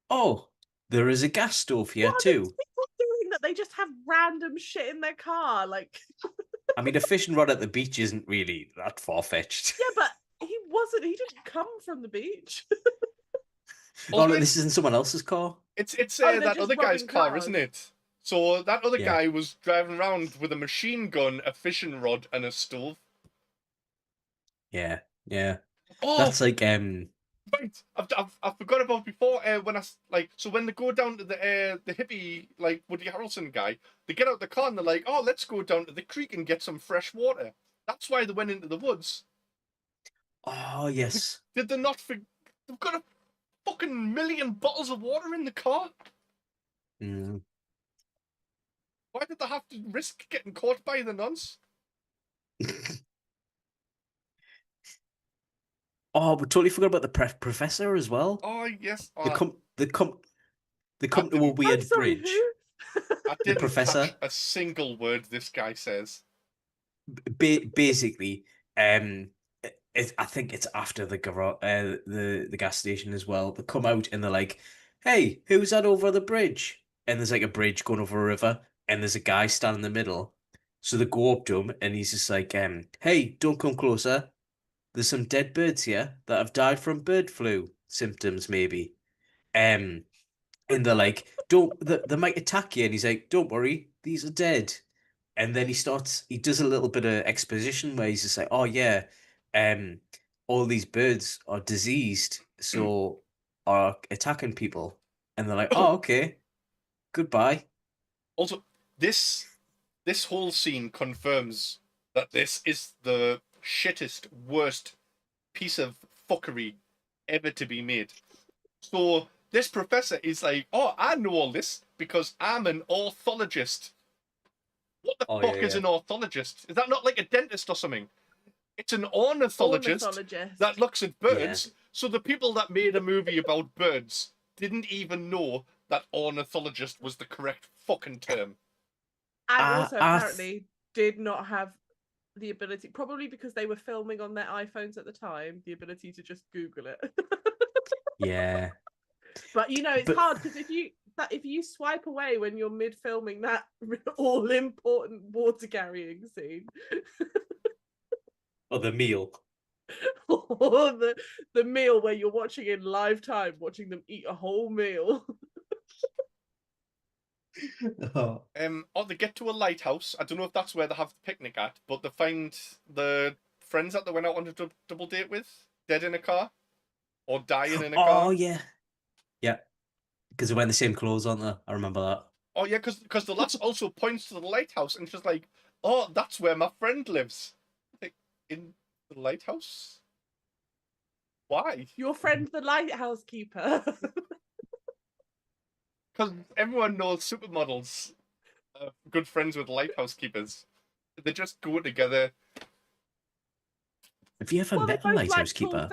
Oh, there is a gas stove here What are too." these people doing that they just have random shit in their car? Like, I mean, a fishing rod at the beach isn't really that far-fetched. yeah, but he didn't come from the beach. Oh no, this isn't someone else's car. It's Oh, they're that just other guy's robbing car, cars. isn't it? So that other Yeah. guy was driving around with a machine gun, a fishing rod, and a stove. Yeah. Yeah. Oh, That's like right. I forgot about before when so when they go down to the hippie like Woody Harrelson guy, they get out the car and they're like, oh, let's go down to the creek and get some fresh water. That's why they went into the woods. oh yes. Did they not? They've got a fucking million bottles of water in the car. Mm. Why did they have to risk getting caught by the nuns? Oh, we totally forgot about the professor as well. Oh yes. They come they come they I come to a didn't- I'm weird sorry, bridge. who? I didn't professor? catch a single word this guy says. Basically, I think it's after the garage, the gas station as well. They come out and they're like, "Hey, who's that over the bridge?" And there's like a bridge going over a river, and there's a guy standing in the middle. So they go up to him, and he's just like, "Hey, don't come closer. There's some dead birds here that have died from bird flu symptoms, maybe." Um, and they're like, "Don't, they might attack you." And he's like, "Don't worry, these are dead." And then he does a little bit of exposition where he's just like, "Oh yeah, um, all these birds are diseased, so are attacking people." And they're like, "Oh, okay, goodbye." Also, this whole scene confirms that this is the shittest, worst piece of fuckery ever to be made. So this professor is like, oh, I know all this because I'm an ornithologist. What the Oh fuck yeah, is yeah. an ornithologist? Is that not like a dentist or something? It's an ornithologist Ornithologist. that looks at birds. So the people that made a movie about birds didn't even know that ornithologist was the correct fucking term. And I- also I th- apparently did not have the ability, probably because they were filming on their iPhones at the time, the ability to just Google it. Yeah, But you know, it's but hard because if you swipe away when you're mid filming that all important water carrying scene, oh, the meal. or the meal where you're watching in live time, watching them eat a whole meal. Oh. Or they get to a lighthouse. I don't know if that's where they have the picnic at, but they find the friends that they went out on a double date with dead in a car or dying in a car. Oh yeah, yeah. Because they're wearing the same clothes, aren't they? I remember that. Oh yeah, because the lass also points to the lighthouse and she's like, "Oh, that's where my friend lives." Like, in the lighthouse? Why? Your friend, the lighthouse keeper. Because everyone knows supermodels are good friends with lighthouse keepers. They just go together. Have you ever Well, they met a both lighthouse like tall keeper?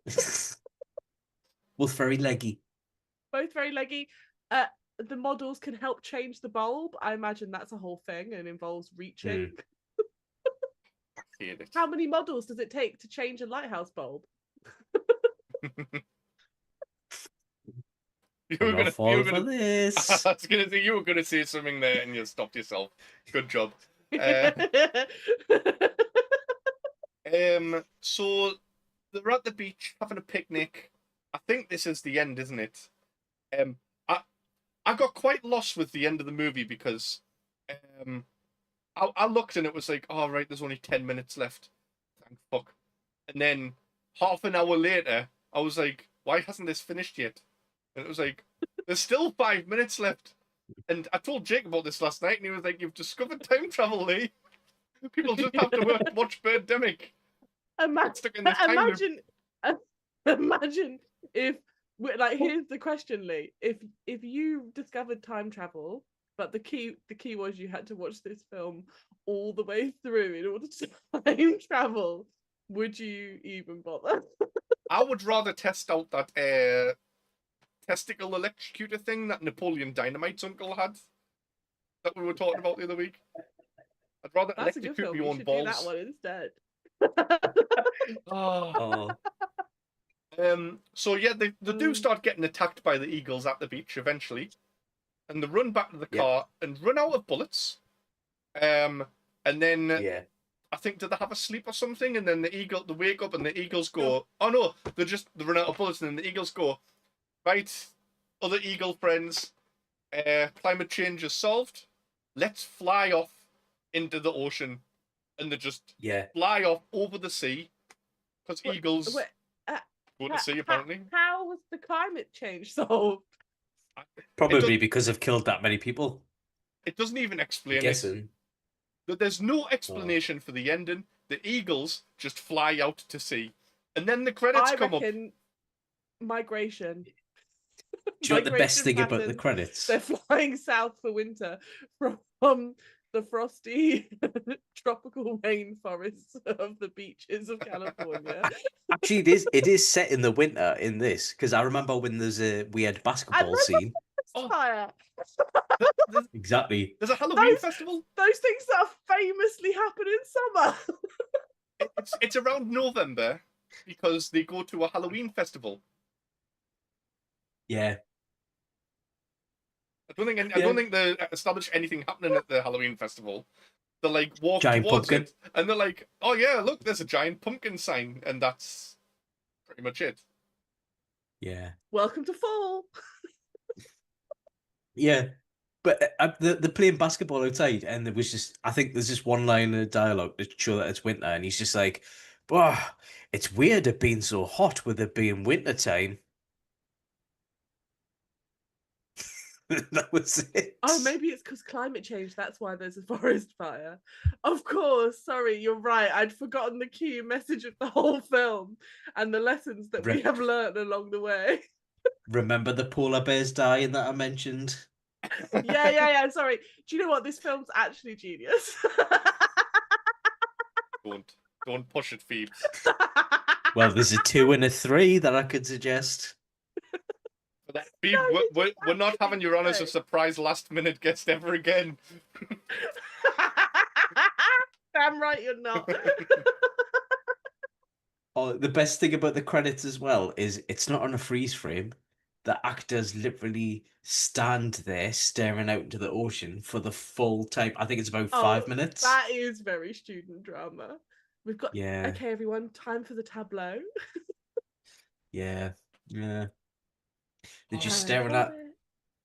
things. Both very leggy. Both very leggy. The models can help change the bulb. I imagine that's a whole thing and involves reaching. I hate it. How many models does it take to change a lighthouse bulb? You I'm were not gonna, you were falling for gonna, this. I was gonna say you were gonna say something there and you stopped yourself. Good job. So they're at the beach having a picnic. I think this is the end, isn't it? I got quite lost with the end of the movie because I looked and it was like, oh right, there's only 10 minutes left. Thank fuck. And then half an hour later, I was like, why hasn't this finished yet? And it was like, there's still 5 minutes left. And I told Jake about this last night, and he was like, "You've discovered time travel, Lee. People just have to watch Birdemic." Stuck in this time loop. Imagine if, like, here's the question, Lee. If you discovered time travel, but the key was you had to watch this film all the way through in order to time travel, would you even bother? I would rather test out that testicle electrocutor thing that Napoleon Dynamite's uncle had that we were talking about the other week. I'd rather That's a good electrocute film. my You own should balls. do that one instead. Oh. Oh, So yeah, they do start getting attacked by the eagles at the beach eventually, and they run back to the Yep. car and run out of bullets. And then yeah. I think, did they have a sleep or something? And then they wake up and the eagles go, oh no, they run out of bullets, and then the eagles go, right, other eagle friends, climate change is solved. Let's fly off into the ocean, and they just Yeah. fly off over the sea because Wait, eagles wait, uh, go to sea apparently. How was the climate change solved? Probably because I've killed that many people. It doesn't even I'm explain it. guessing. There's no explanation for the ending. The eagles just fly out to sea, and then the credits I come up. reckon migration. Do you know what the best thing Migration about the patterns. credits? They're flying south for winter from the frosty tropical rainforests of the beaches of California. Actually, it is set in the winter in this because I remember when we had And basketball there's scene. Oh. fire. Exactly. There's a Halloween festival. Those things that famously happen in summer. It's around November because they go to a Halloween festival. Yeah. I don't think they establish anything happening at the Halloween festival. They like walk Giant towards pumpkin. it, and they're like, "Oh yeah, look, there's a giant pumpkin sign," and that's pretty much it. Yeah. Welcome to fall. Yeah. But they're playing basketball outside, and I think there's just one line of dialogue to show that it's winter, and he's just like, "Wow, it's weird it being so hot with it being winter time." That was it. Oh, maybe it's because climate change. That's why there's a forest fire. Of course. Sorry, you're right. I'd forgotten the key message of the whole film and the lessons that we have learned along the way. Remember the polar bears dying that I mentioned? Yeah. Sorry. Do you know what? This film's actually genius. Don't push it, Phoebes. Well, there's a 2 and a 3 that I could suggest. Phoebe, No, we're not having you on as a surprise last-minute guest ever again. Damn right you're not. Oh, the best thing about the credits as well is it's not on a freeze frame. The actors literally stand there staring out into the ocean for the full time. I think it's about 5 minutes. That is very student drama. We've got Yeah. Okay, everyone, time for the tableau. Yeah. They're just staring at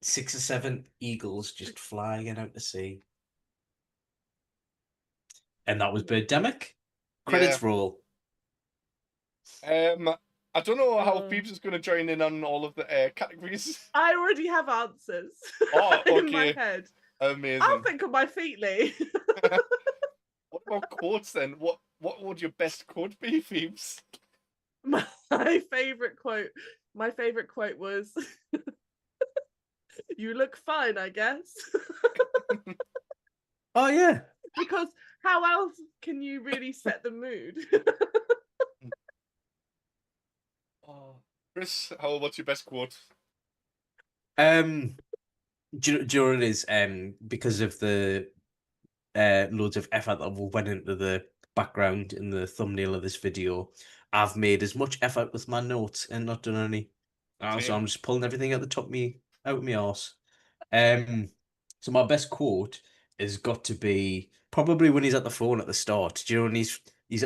6 or 7 eagles just flying out to sea. And that was Birdemic. Credits roll. I don't know how Phoebes is going to join in on all of the categories. I already have answers Oh, okay. in my head. Amazing. I'll think on my feet, Lee. What about quotes then? What would your best quote be, Phoebes? My favorite quote was, "You look fine, I guess." Oh yeah. Because how else can you really set the mood? Chris, what's your best quote? Do you know what it is? Because of the loads of effort that went into the background in the thumbnail of this video, I've made as much effort with my notes and not done any. So I'm just pulling everything out of my arse. So my best quote has got to be probably when he's at the phone at the start. Do you know when he's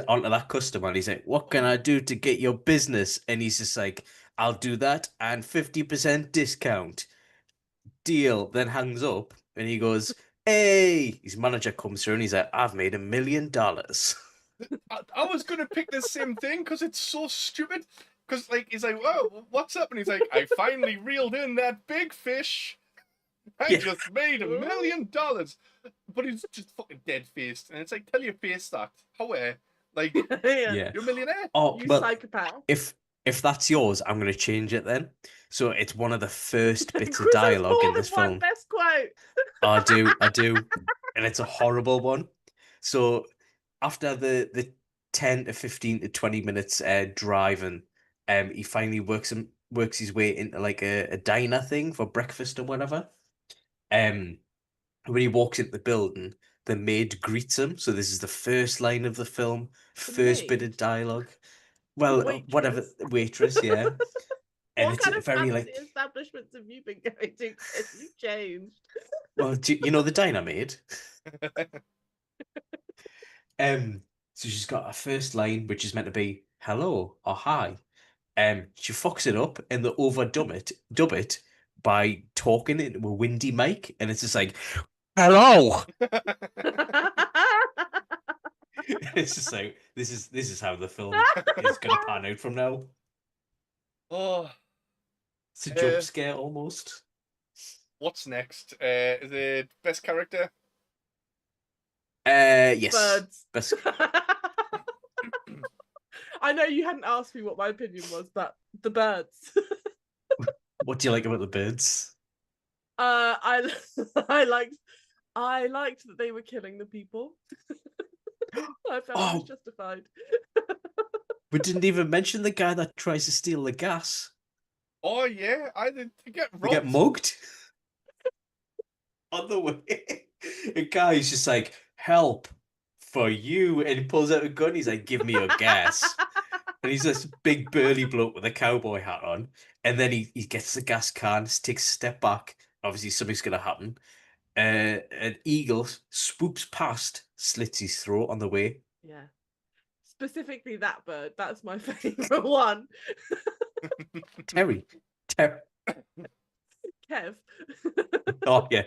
onto that customer and he's like, "What can I do to get your business?" And he's just like, "I'll do that and 50% discount." Deal. Then hangs up and he goes, "Hey!" His manager comes through and he's like, "I've made $1 million." I was going to pick the same thing because it's so stupid. Because like he's like, "Whoa, what's up?" And he's like, "I finally reeled in that big fish. I just made $1 million." But he's just fucking dead faced, and it's like, tell your face that. How like, Yeah. you're a millionaire. Oh, You well, psychopath. if that's yours, I'm going to change it then. So it's one of the first bits of Chris has dialogue more in than this one film. best quote. I do, and it's a horrible one. So after the 10 to 15 to 20 minutes driving, he finally works his way into like a diner thing for breakfast or whatever. When he walks into the building, the maid greets him. So this is the first line of the film, first bit of dialogue. Well, whatever, waitress, yeah. And What it's kind of very fancy like, establishments have you been going to? Have you changed? well, you know the diner maid? So she's got her first line, which is meant to be hello or hi. She fucks it up and they dub it by talking into a windy mic, and it's just like, "Hello." It's just like this is how the film is gonna pan out from now. Oh, It's a Uh, jump scare almost. what's next? Is it best character? Yes. Birds. Best... I know you hadn't asked me what my opinion was, but the birds. What do you like about the birds? I I liked that they were killing the people. I felt it was Oh, justified. we didn't even mention the guy that tries to steal the gas. Oh yeah, I did get We get robbed. mugged on the way. A guy who's just like, "Help for you," and he pulls out a gun. He's like, "Give me your gas." And he's this big burly bloke with a cowboy hat on. And then he gets the gas can, takes a step back. Obviously, something's going to happen. An eagle swoops past, slits his throat on the way. Yeah. Specifically that bird. That's my favourite one. Terry. Kev. Oh, yeah.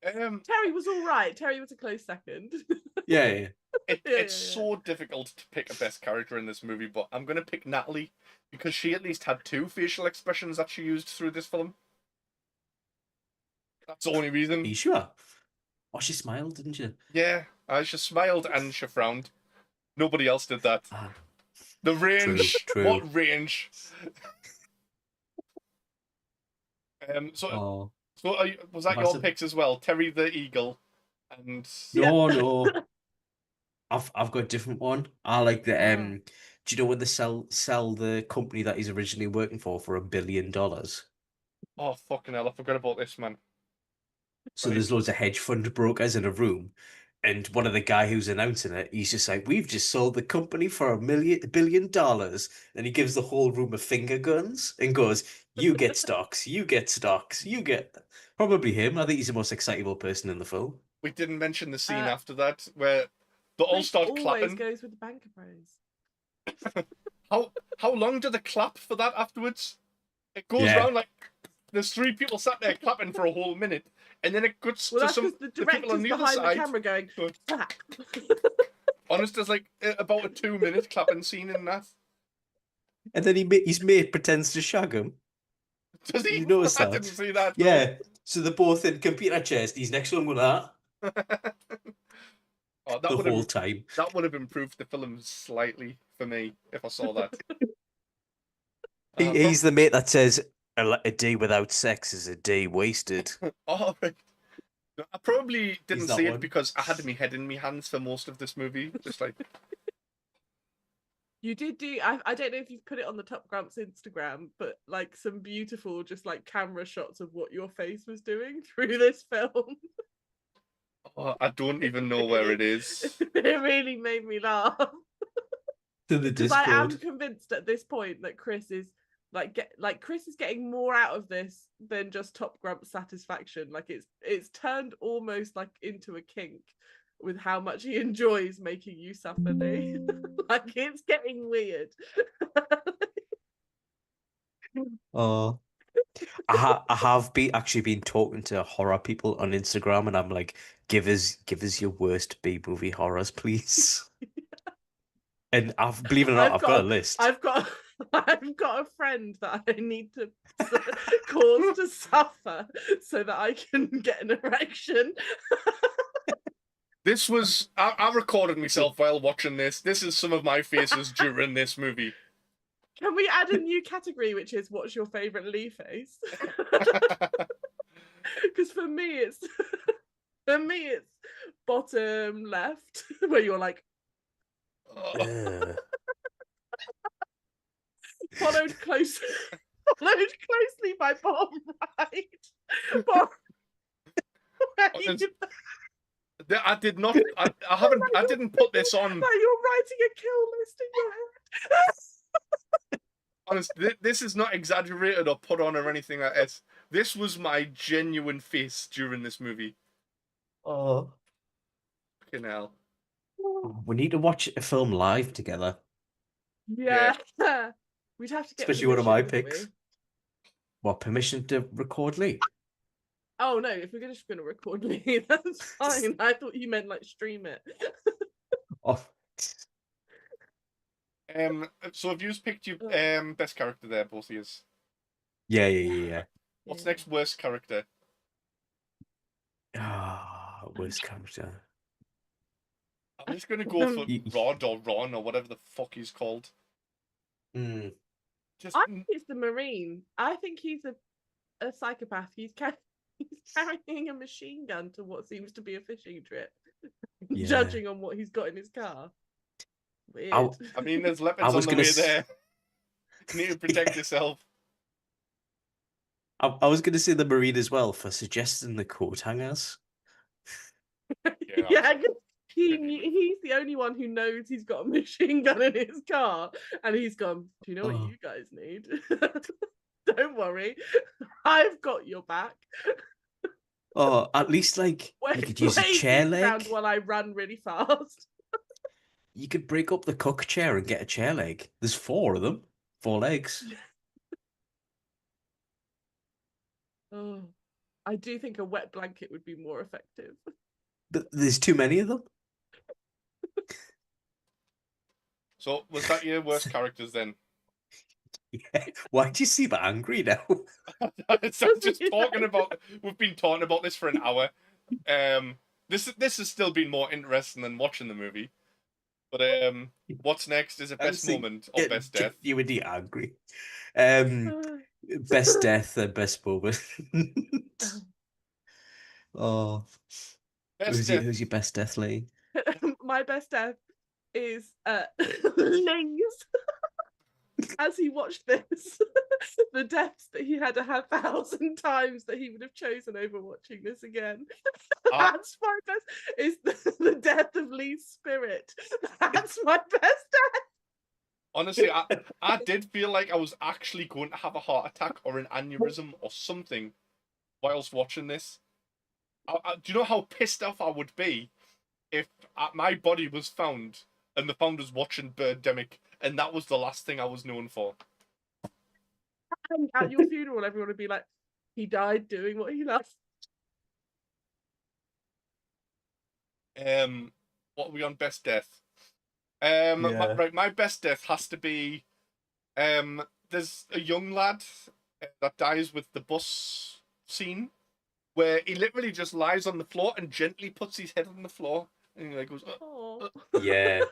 Terry was all right. Terry was a close second. Yeah. It's so difficult to pick a best character in this movie, but I'm going to pick Natalie because she at least had 2 facial expressions that she used through this film. That's the only Are reason. you sure? Oh, she smiled, didn't she? Yeah, she smiled and she frowned. Nobody else did that. Ah, The range. true. What range? Oh. Was that your picks as well? Terry the Eagle, and No. I've got a different one. I like the do you know when they sell the company that he's originally working for $1 billion? oh fucking hell, I forgot about this, man. So Right. there's loads of hedge fund brokers in a room, and one of the guy who's announcing it, he's just like, "We've just sold the company for $1 billion," and he gives the whole room a finger guns and goes, "You get stocks, you get stocks, you get." Probably him. I think he's the most excitable person in the film. We didn't mention the scene after that where they all start always clapping. Goes with the banker pros. How long do they clap for that afterwards? It goes around like there's 3 people sat there clapping for a whole minute, and then it cuts to some the people on the other behind side. the camera going clap. Honest, there's like about a 2-minute clapping scene in that. And then his mate pretends to shag him. Does he? You notice that? I didn't see that. Yeah. So they're both in computer chairs. He's next to him with that. Oh, The whole time. That would have improved the film slightly for me if I saw that. He's the mate that says a day without sex is a day wasted. Oh, right. I probably didn't that see one. it because I had my head in my hands for most of this movie. Just like You did do. I don't know if you've put it on the Top Grumps Instagram, but like some beautiful, just like camera shots of what your face was doing through this film. oh, I don't even know where it is. It really made me laugh. To the Because I am Discord. convinced at this point that Chris is Chris is getting more out of this than just Top Grump satisfaction. Like it's turned almost like into a kink with how much he enjoys making you suffer, Lee. Like it's getting weird. Oh. I have actually been talking to horror people on Instagram, and I'm like, give us your worst B movie horrors, please. And believe it or not, I've got a list. I've got a friend that I need to cause to suffer so that I can get an erection. This was I recorded myself while watching this. This is some of my faces during this movie. Can we add a new category, which is what's your favourite Lee face? Because for me it's bottom left, where you're like followed closely by bottom right. I did not. I didn't put this on. Like you're writing a kill list in your head. Honestly, this is not exaggerated or put on or anything like that. This was my genuine face during this movie. Oh. Fucking hell. We need to watch a film live together. Yeah. We'd have to get especially one of my permission, wouldn't picks. What, permission to record Lee? Oh no, if we're just gonna record me, that's fine. I thought you meant like stream it. Oh, So have you picked your Oh. best character there, both of you? yeah. What's Yeah. next worst character? Ah, worst character. I'm just gonna go for Y- Rod or Ron or whatever the fuck he's called. Hmm. Just I think it's the Marine. I think he's a psychopath. He's carrying a machine gun to what seems to be a fishing trip, Yeah. judging on what he's got in his car. Weird. I mean, there's I leopards was on the gonna way s- there. You need to protect Yeah. yourself. I was gonna say the Marine as well for suggesting the coat hangers. Yeah, Yeah, that's 'cause he's the only one who knows he's got a machine gun in his car, and he's gone, do you know what Oh. you guys need? Don't worry, I've got your back. Oh, at least like you could use a Wave chair these around leg. while I run really fast. You could break up the cook chair and get a chair leg. There's 4 of them, 4 legs. Oh, I do think a wet blanket would be more effective. But there's too many of them. So was that your worst characters then? Yeah. Why do you seem angry now? So I'm just talking about. We've been talking about this for an hour. This has still been more interesting than watching the movie. But what's next? Is it best moment or best death? You would be angry. Best death and best moment. Oh, Best death. who's your best death, Lee? My best death is Ling's. As he watched this, the deaths that he had 1,000 times that he would have chosen over watching this again. That's my best. Is the death of Lee's spirit. That's my best death. Honestly, I did feel like I was actually going to have a heart attack or an aneurysm or something whilst watching this. Do you know how pissed off I would be if my body was found and the found was watching Birdemic and that was the last thing I was known for? And at your funeral, everyone would be like, he died doing what he loved. What are we on best death? Yeah. My best death has to be there's a young lad that dies with the bus scene where he literally just lies on the floor and gently puts his head on the floor and he like goes Yeah.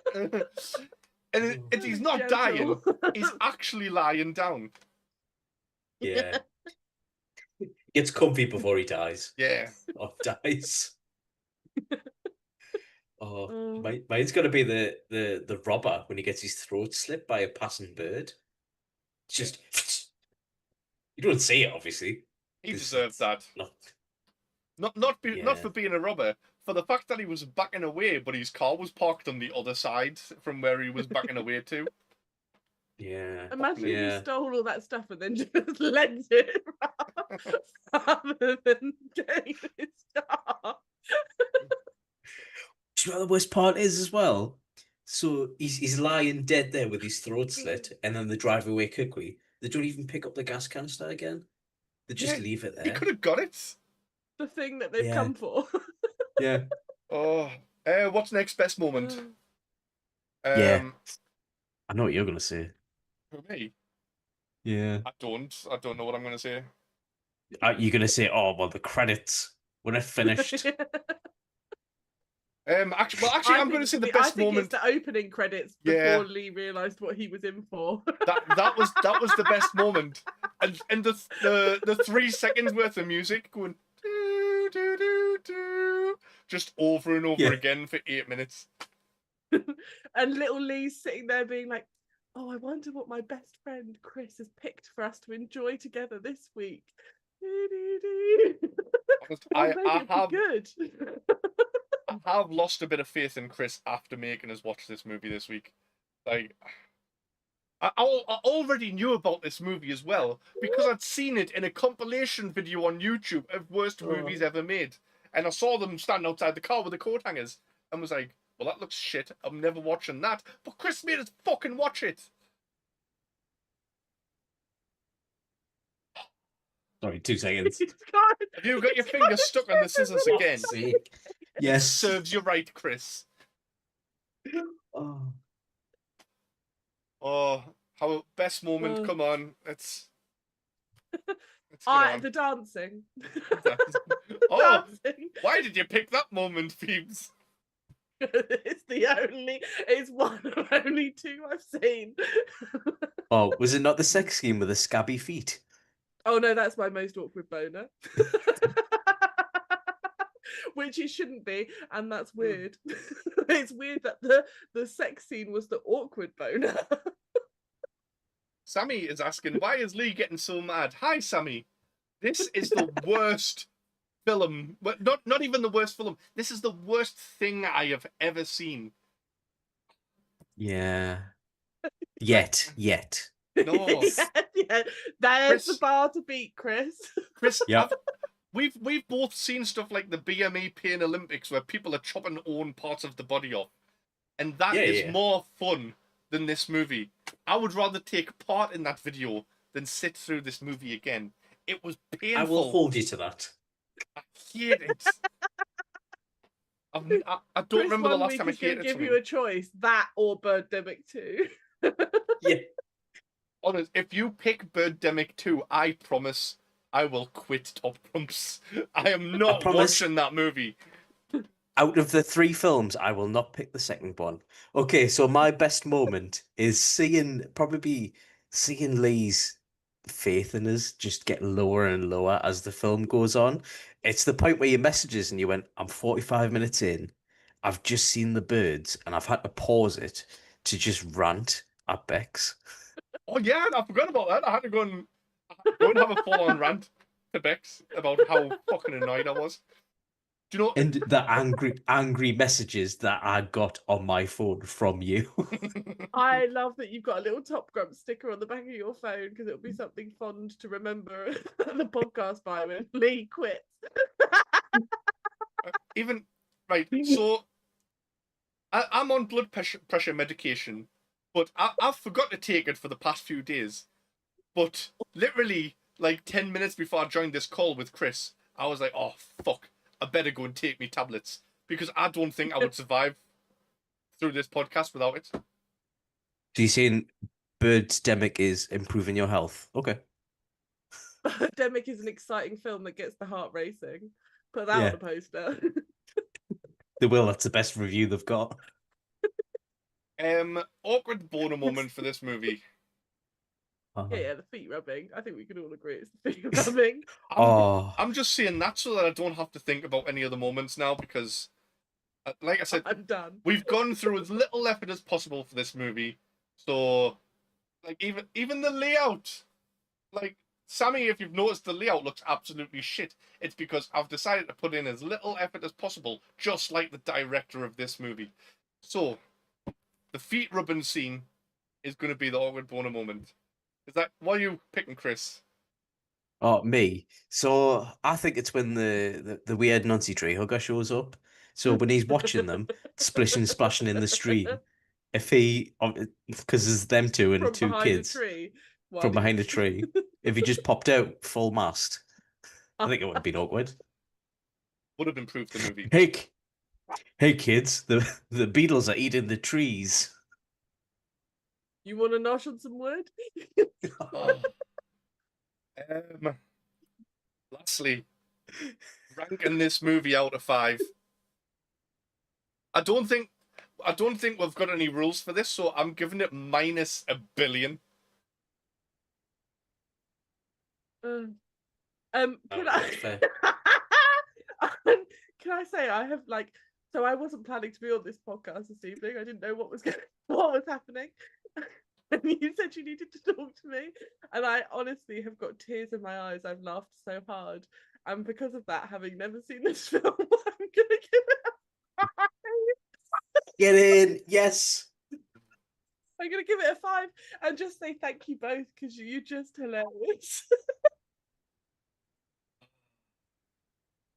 and he's not dying, he's actually lying down. Yeah. Gets comfy before he dies. Yeah. Or dies. Oh, mine's gonna be the robber when he gets his throat slit by a passing bird. It's just you don't see it, obviously. He deserved that. Not for being a robber, for the fact that he was backing away, but his car was parked on the other side from where he was backing away to. Yeah. Imagine if Yeah. you stole all that stuff and then just lent it rather than getting his car. Do you know what the worst part is as well? So he's lying dead there with his throat slit, and then they drive away quickly. They don't even pick up the gas canister again. They just leave it there. He could have got it. The thing that they've Yeah. come for. Yeah. Oh, what's next best moment? Yeah. I know what you're gonna say. For me, Yeah. I don't know what I'm gonna say. You're gonna say, "Oh, well, the credits when it finished." Actually, I'm going to say the best moment. It's the opening credits before Lee realised what he was in for. that was the best moment, and the 3 seconds worth of music going do, do, do, do, just over and over again for 8 minutes. And little Lee's sitting there being like, "Oh, I wonder what my best friend Chris has picked for us to enjoy together this week." I have good. I have lost a bit of faith in Chris after making us watch this movie this week. Like, I already knew about this movie as well because I'd seen it in a compilation video on YouTube of worst movies ever made, and I saw them stand outside the car with the coat hangers and was like, "Well, that looks shit. I'm never watching that." But Chris made us fucking watch it. Sorry, 2 seconds. Have you got your finger stuck on the scissors again? Sake. Yes. Serves you right, Chris. Oh. Oh, how best moment? Oh. Come on, let's get on. The dancing. Oh, Dancing. why did you pick that moment, Phoebes? It's one of only 2 I've seen. Oh, was it not the sex scene with the scabby feet? Oh no, that's my most awkward boner. Which it shouldn't be, and that's weird. It's weird that the sex scene was the awkward boner. Sammy is asking, why is Lee getting so mad? Hi, Sammy. This is the worst film. Well, not even the worst film. This is the worst thing I have ever seen. Yeah. Yet. No. yeah. There's Chris- the bar to beat, Chris. Chris, Yep. we've both seen stuff like the BME Pain Olympics where people are chopping own parts of the body off. And that is more fun than this movie. I would rather take part in that video than sit through this movie again. It was painful. I will hold you to that. I hate it. I don't remember the last time I hated give something. you a choice, that or Birdemic 2. Yeah. Honest, if you pick Birdemic 2, I promise I will quit Top Grumps. I am not watching that movie. Out of the 3 films, I will not pick the second one. Okay, so my best moment is seeing Lee's faith in us just get lower and lower as the film goes on. It's the point where you messages and you went, I'm 45 minutes in, I've just seen the birds, and I've had to pause it to just rant at Bex. Oh yeah, I forgot about that. I had to go and have a full-on rant to Bex about how fucking annoyed I was. Do you know? And the angry messages that I got on my phone from you. I love that you've got a little Top Grump sticker on the back of your phone because it'll be something fond to remember the podcast by when Lee quits. Even right, so I'm on blood pressure medication, but I've forgot to take it for the past few days. But literally, like 10 minutes before I joined this call with Chris, I was like, oh fuck, I better go and take me tablets because I don't think I would survive through this podcast without it. So you're saying Birdemic is improving your health? Okay. Birdemic is an exciting film that gets the heart racing. Put that on the poster. They will. That's the best review they've got. Awkward boner moment for this movie. Yeah, the feet rubbing. I think we can all agree it's the feet rubbing. I'm just saying that so that I don't have to think about any other moments now because, like I said, I'm done. We've gone through as little effort as possible for this movie. So, like, even the layout, like, Sammy, if you've noticed, the layout looks absolutely shit. It's because I've decided to put in as little effort as possible, just like the director of this movie. So, the feet rubbing scene is going to be the awkward boner moment. Is that what are you picking, Chris? Oh, me. So I think it's when the weird Nancy tree hugger shows up. So when he's watching them splishing, splashing in the stream, if he, because there's them two and From 2 behind kids a tree. from behind a tree, if he just popped out full mast, I think it would have been awkward. Would have improved the movie. Hey kids, the beetles are eating the trees. You want to nosh on some wood? Lastly, ranking this movie out of 5. I don't think we've got any rules for this, so I'm giving it minus a billion. Can fair. Can I say I have so I wasn't planning to be on this podcast this evening. I didn't know what was happening. And you said you needed to talk to me, and I honestly have got tears in my eyes. I've laughed so hard, and because of that, having never seen this film, I'm gonna give it a 5. Get in, yes. I'm gonna give it a 5 and just say thank you both because you're just hilarious.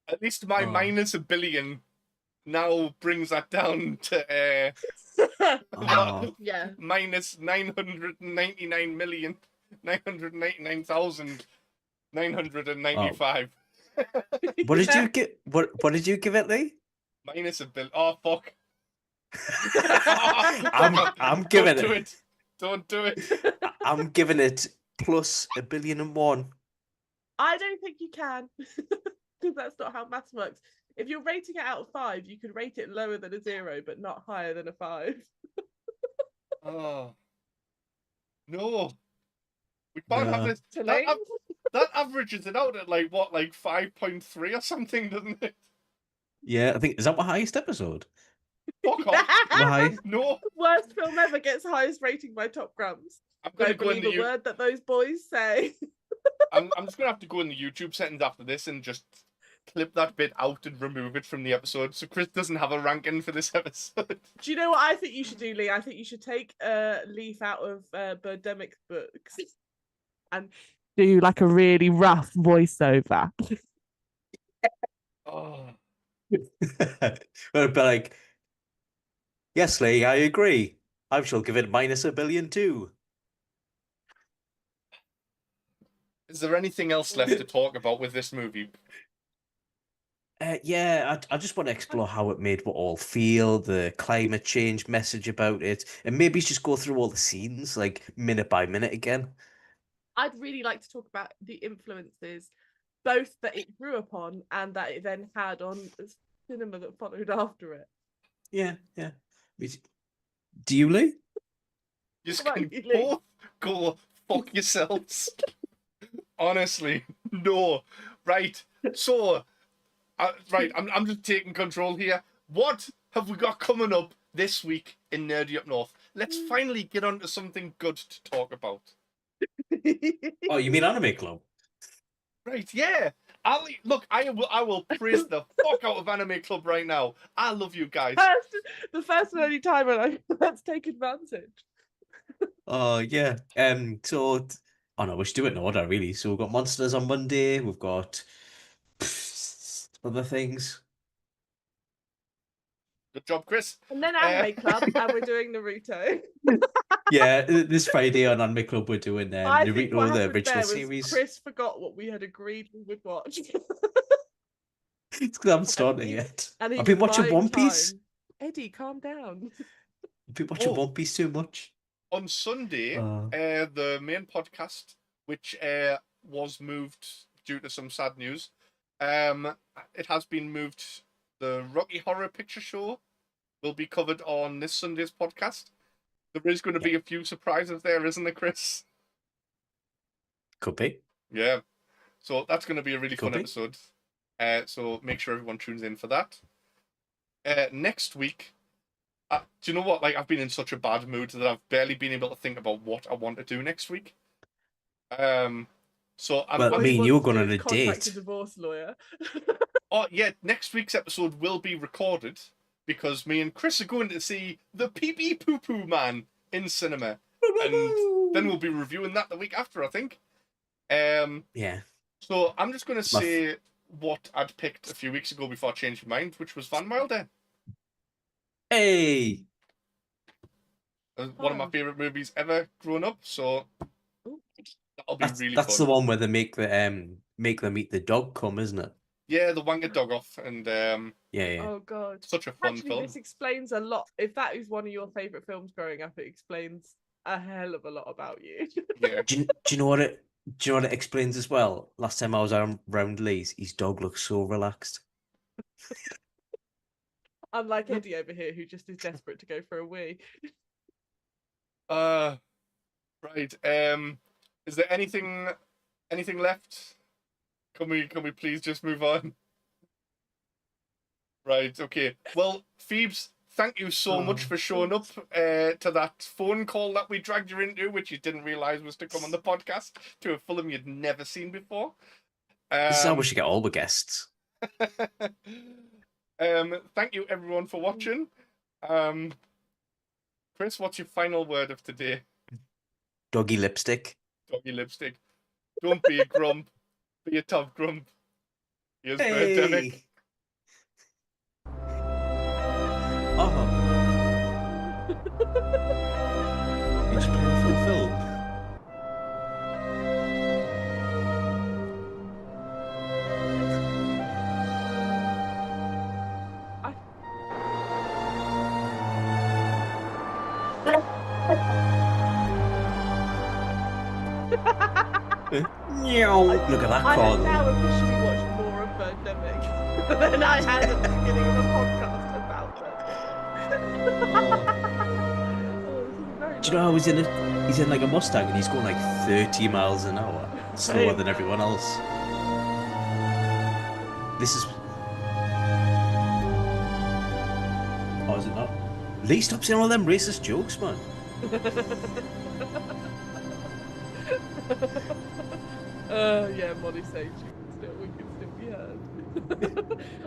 At least my minus a billion now brings that down to yeah, minus 999,999,000. 995. What did you get? What did you give it, Lee? Minus a bill. Oh, fuck. I'm giving Don't do it. it. Don't do it. I'm giving it plus 1,000,000,001. I don't think you can, because that's not how maths works. If you're rating it out of 5, you could rate it lower than a 0, but not higher than a 5. Oh. No. We can't have No. this. Tulane? That averages it out at like 5.3 or something, doesn't it? Yeah, I think is that my highest episode? Fuck off. My No. Worst film ever gets highest rating by Top Grumps. I'm gonna Don't go in believe a word that those boys say. I'm just gonna have to go in the YouTube settings after this and just clip that bit out and remove it from the episode, so Chris doesn't have a ranking for this episode. Do you know what I think you should do, Lee? I think you should take a leaf out of birdemic books and do like a really rough voiceover. Oh. But like, yes, Lee, I agree. I shall give it minus 1,000,000,000 too. Is there anything else left to talk about with this movie? Yeah, I just want to explore how it made we all feel, the climate change message about it, and maybe just go through all the scenes, like minute by minute again. I'd really like to talk about the influences, both that it grew upon and that it then had on cinema that followed after it. Yeah. Do you, Lee? You just What can about you, Lee? both go fuck yourselves. Honestly, no. Right. So, right, I'm just taking control here. What have we got coming up this week in Nerdy Up North? Let's finally get on to something good to talk about. Oh, you mean Anime Club? Right, yeah. Look, I will praise the fuck out of Anime Club right now. I love you guys. The first and only time when I let's take advantage. Oh yeah. Oh no, we should do it in order, really. So we've got Monsters on Monday. We've got other things. Good job, Chris. And then Anime Club, and we're doing Naruto. Yeah, this Friday on Anime Club we're doing I think what Naruto, the happened original there was series. Chris forgot what we had agreed we would watch. It's because I haven't started he- yet. And he I've been was watching buying One Piece. time. Eddie, calm down. I've been watching Oh. One Piece too much. On Sunday, the main podcast, which was moved due to some sad news, it has been moved. The Rocky Horror Picture Show will be covered on this Sunday's podcast. There is going to be a few surprises there, isn't there, Chris? Could be. Yeah. So that's going to be a really Could fun be. episode. So make sure everyone tunes in for that. Next week, do you know what? Like, I've been in such a bad mood that I've barely been able to think about what I want to do next week. So I'm. Well, I What mean, he you were wants to going do on is a contact date. a divorce lawyer. Oh yeah, next week's episode will be recorded because me and Chris are going to see the Pee Pee Poo Poo Man in cinema, and then we'll be reviewing that the week after, I think. Yeah. So I'm just going to say what I'd picked a few weeks ago before I changed my mind, which was Van Wilder. Hey. One of my favorite movies ever growing up. So that'll be really That's fun. the one where they make them eat the dog cum, isn't it? Yeah, the Wanker Dog Off, and Yeah. Oh god. such a fun Actually, film. this explains a lot. If that is one of your favourite films growing up, it explains a hell of a lot about you. Yeah. Do you know what it explains as well? Last time I was around Lee's, his dog looks so relaxed. Unlike Eddie over here, who just is desperate to go for a wee. Right. Is there anything left? Can we please just move on? Right. Okay. Well, Phoebes, thank you so much for showing up to that phone call that we dragged you into, which you didn't realise was to come on the podcast, to a film you'd never seen before. This is how we should get all the guests. Thank you everyone for watching. Chris, what's your final word of today? Doggy lipstick. Doggy lipstick. Don't be a grump. Be a tough grump. Here's Birdemic. Oh. You just played the full film. Wow, look at that I car have though. now officially watched more of Birdemic than I had at the beginning of a podcast about Birdemic. Oh, this is very Do you know how lovely. he's in like a Mustang and he's going like 30 miles an hour, slower than everyone else. This is. Oh, is it not? Lee, stop saying all them racist jokes, man. Yeah, Molly Sage, we can still be heard.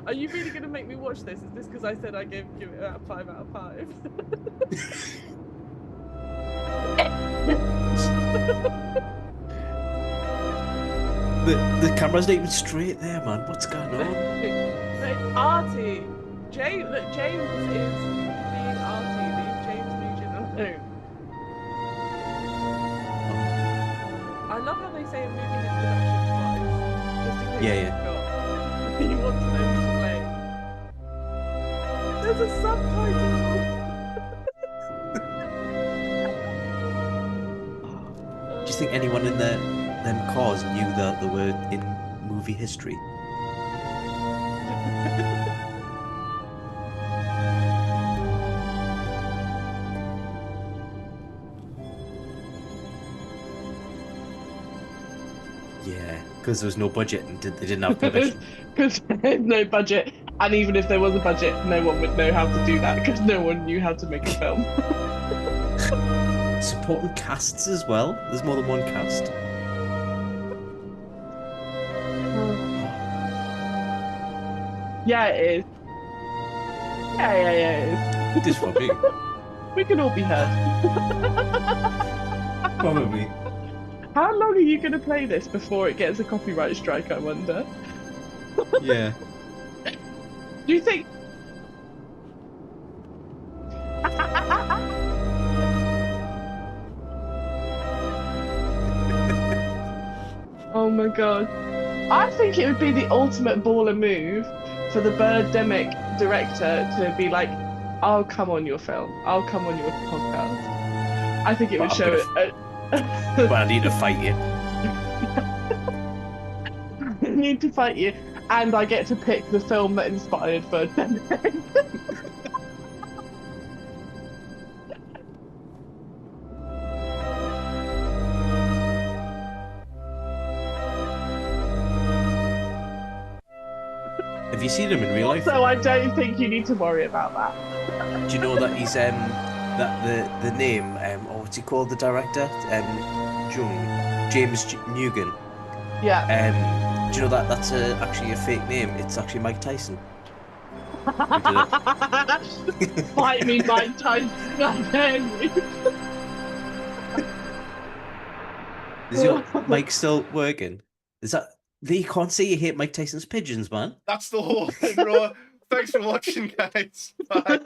Are you really going to make me watch this? Is this because I said I give it about 5 out of 5? The camera's not even straight there, man. What's going on? It's arty. James is being arty. Leave James Nugent alone. I love how they say a movie has production twice, just in case Yeah, you forgot. You want to know who to blame. There's a subtitle. Do you think anyone in them cars knew that the word in movie history? Yeah, because there was no budget and they didn't have permission. Because there's no budget, and even if there was a budget, no one would know how to do that because no one knew how to make a film. Supporting casts as well. There's more than one cast. Yeah, it is. Yeah, it is. It is for me. We can all be heard. Probably. How long are you going to play this before it gets a copyright strike, I wonder? Yeah. Do you think... Oh my god. I think it would be the ultimate baller move for the Birdemic director to be like, I'll come on your film. I'll come on your podcast. I think it would show it. But I need to fight you. I need to fight you, and I get to pick the film that inspired Birdemic. Have you seen him in real life? So I don't think you need to worry about that. Do you know that he's that the name or what's he called, the director James Nugent? Yeah. Do you know that that's actually a fake name? It's actually Mike Tyson. Fight me, Mike Tyson. I dare you. Is your mic still working? Is that you can't say you hate Mike Tyson's pigeons, man? That's the whole thing, bro. Thanks for watching, guys. Bye.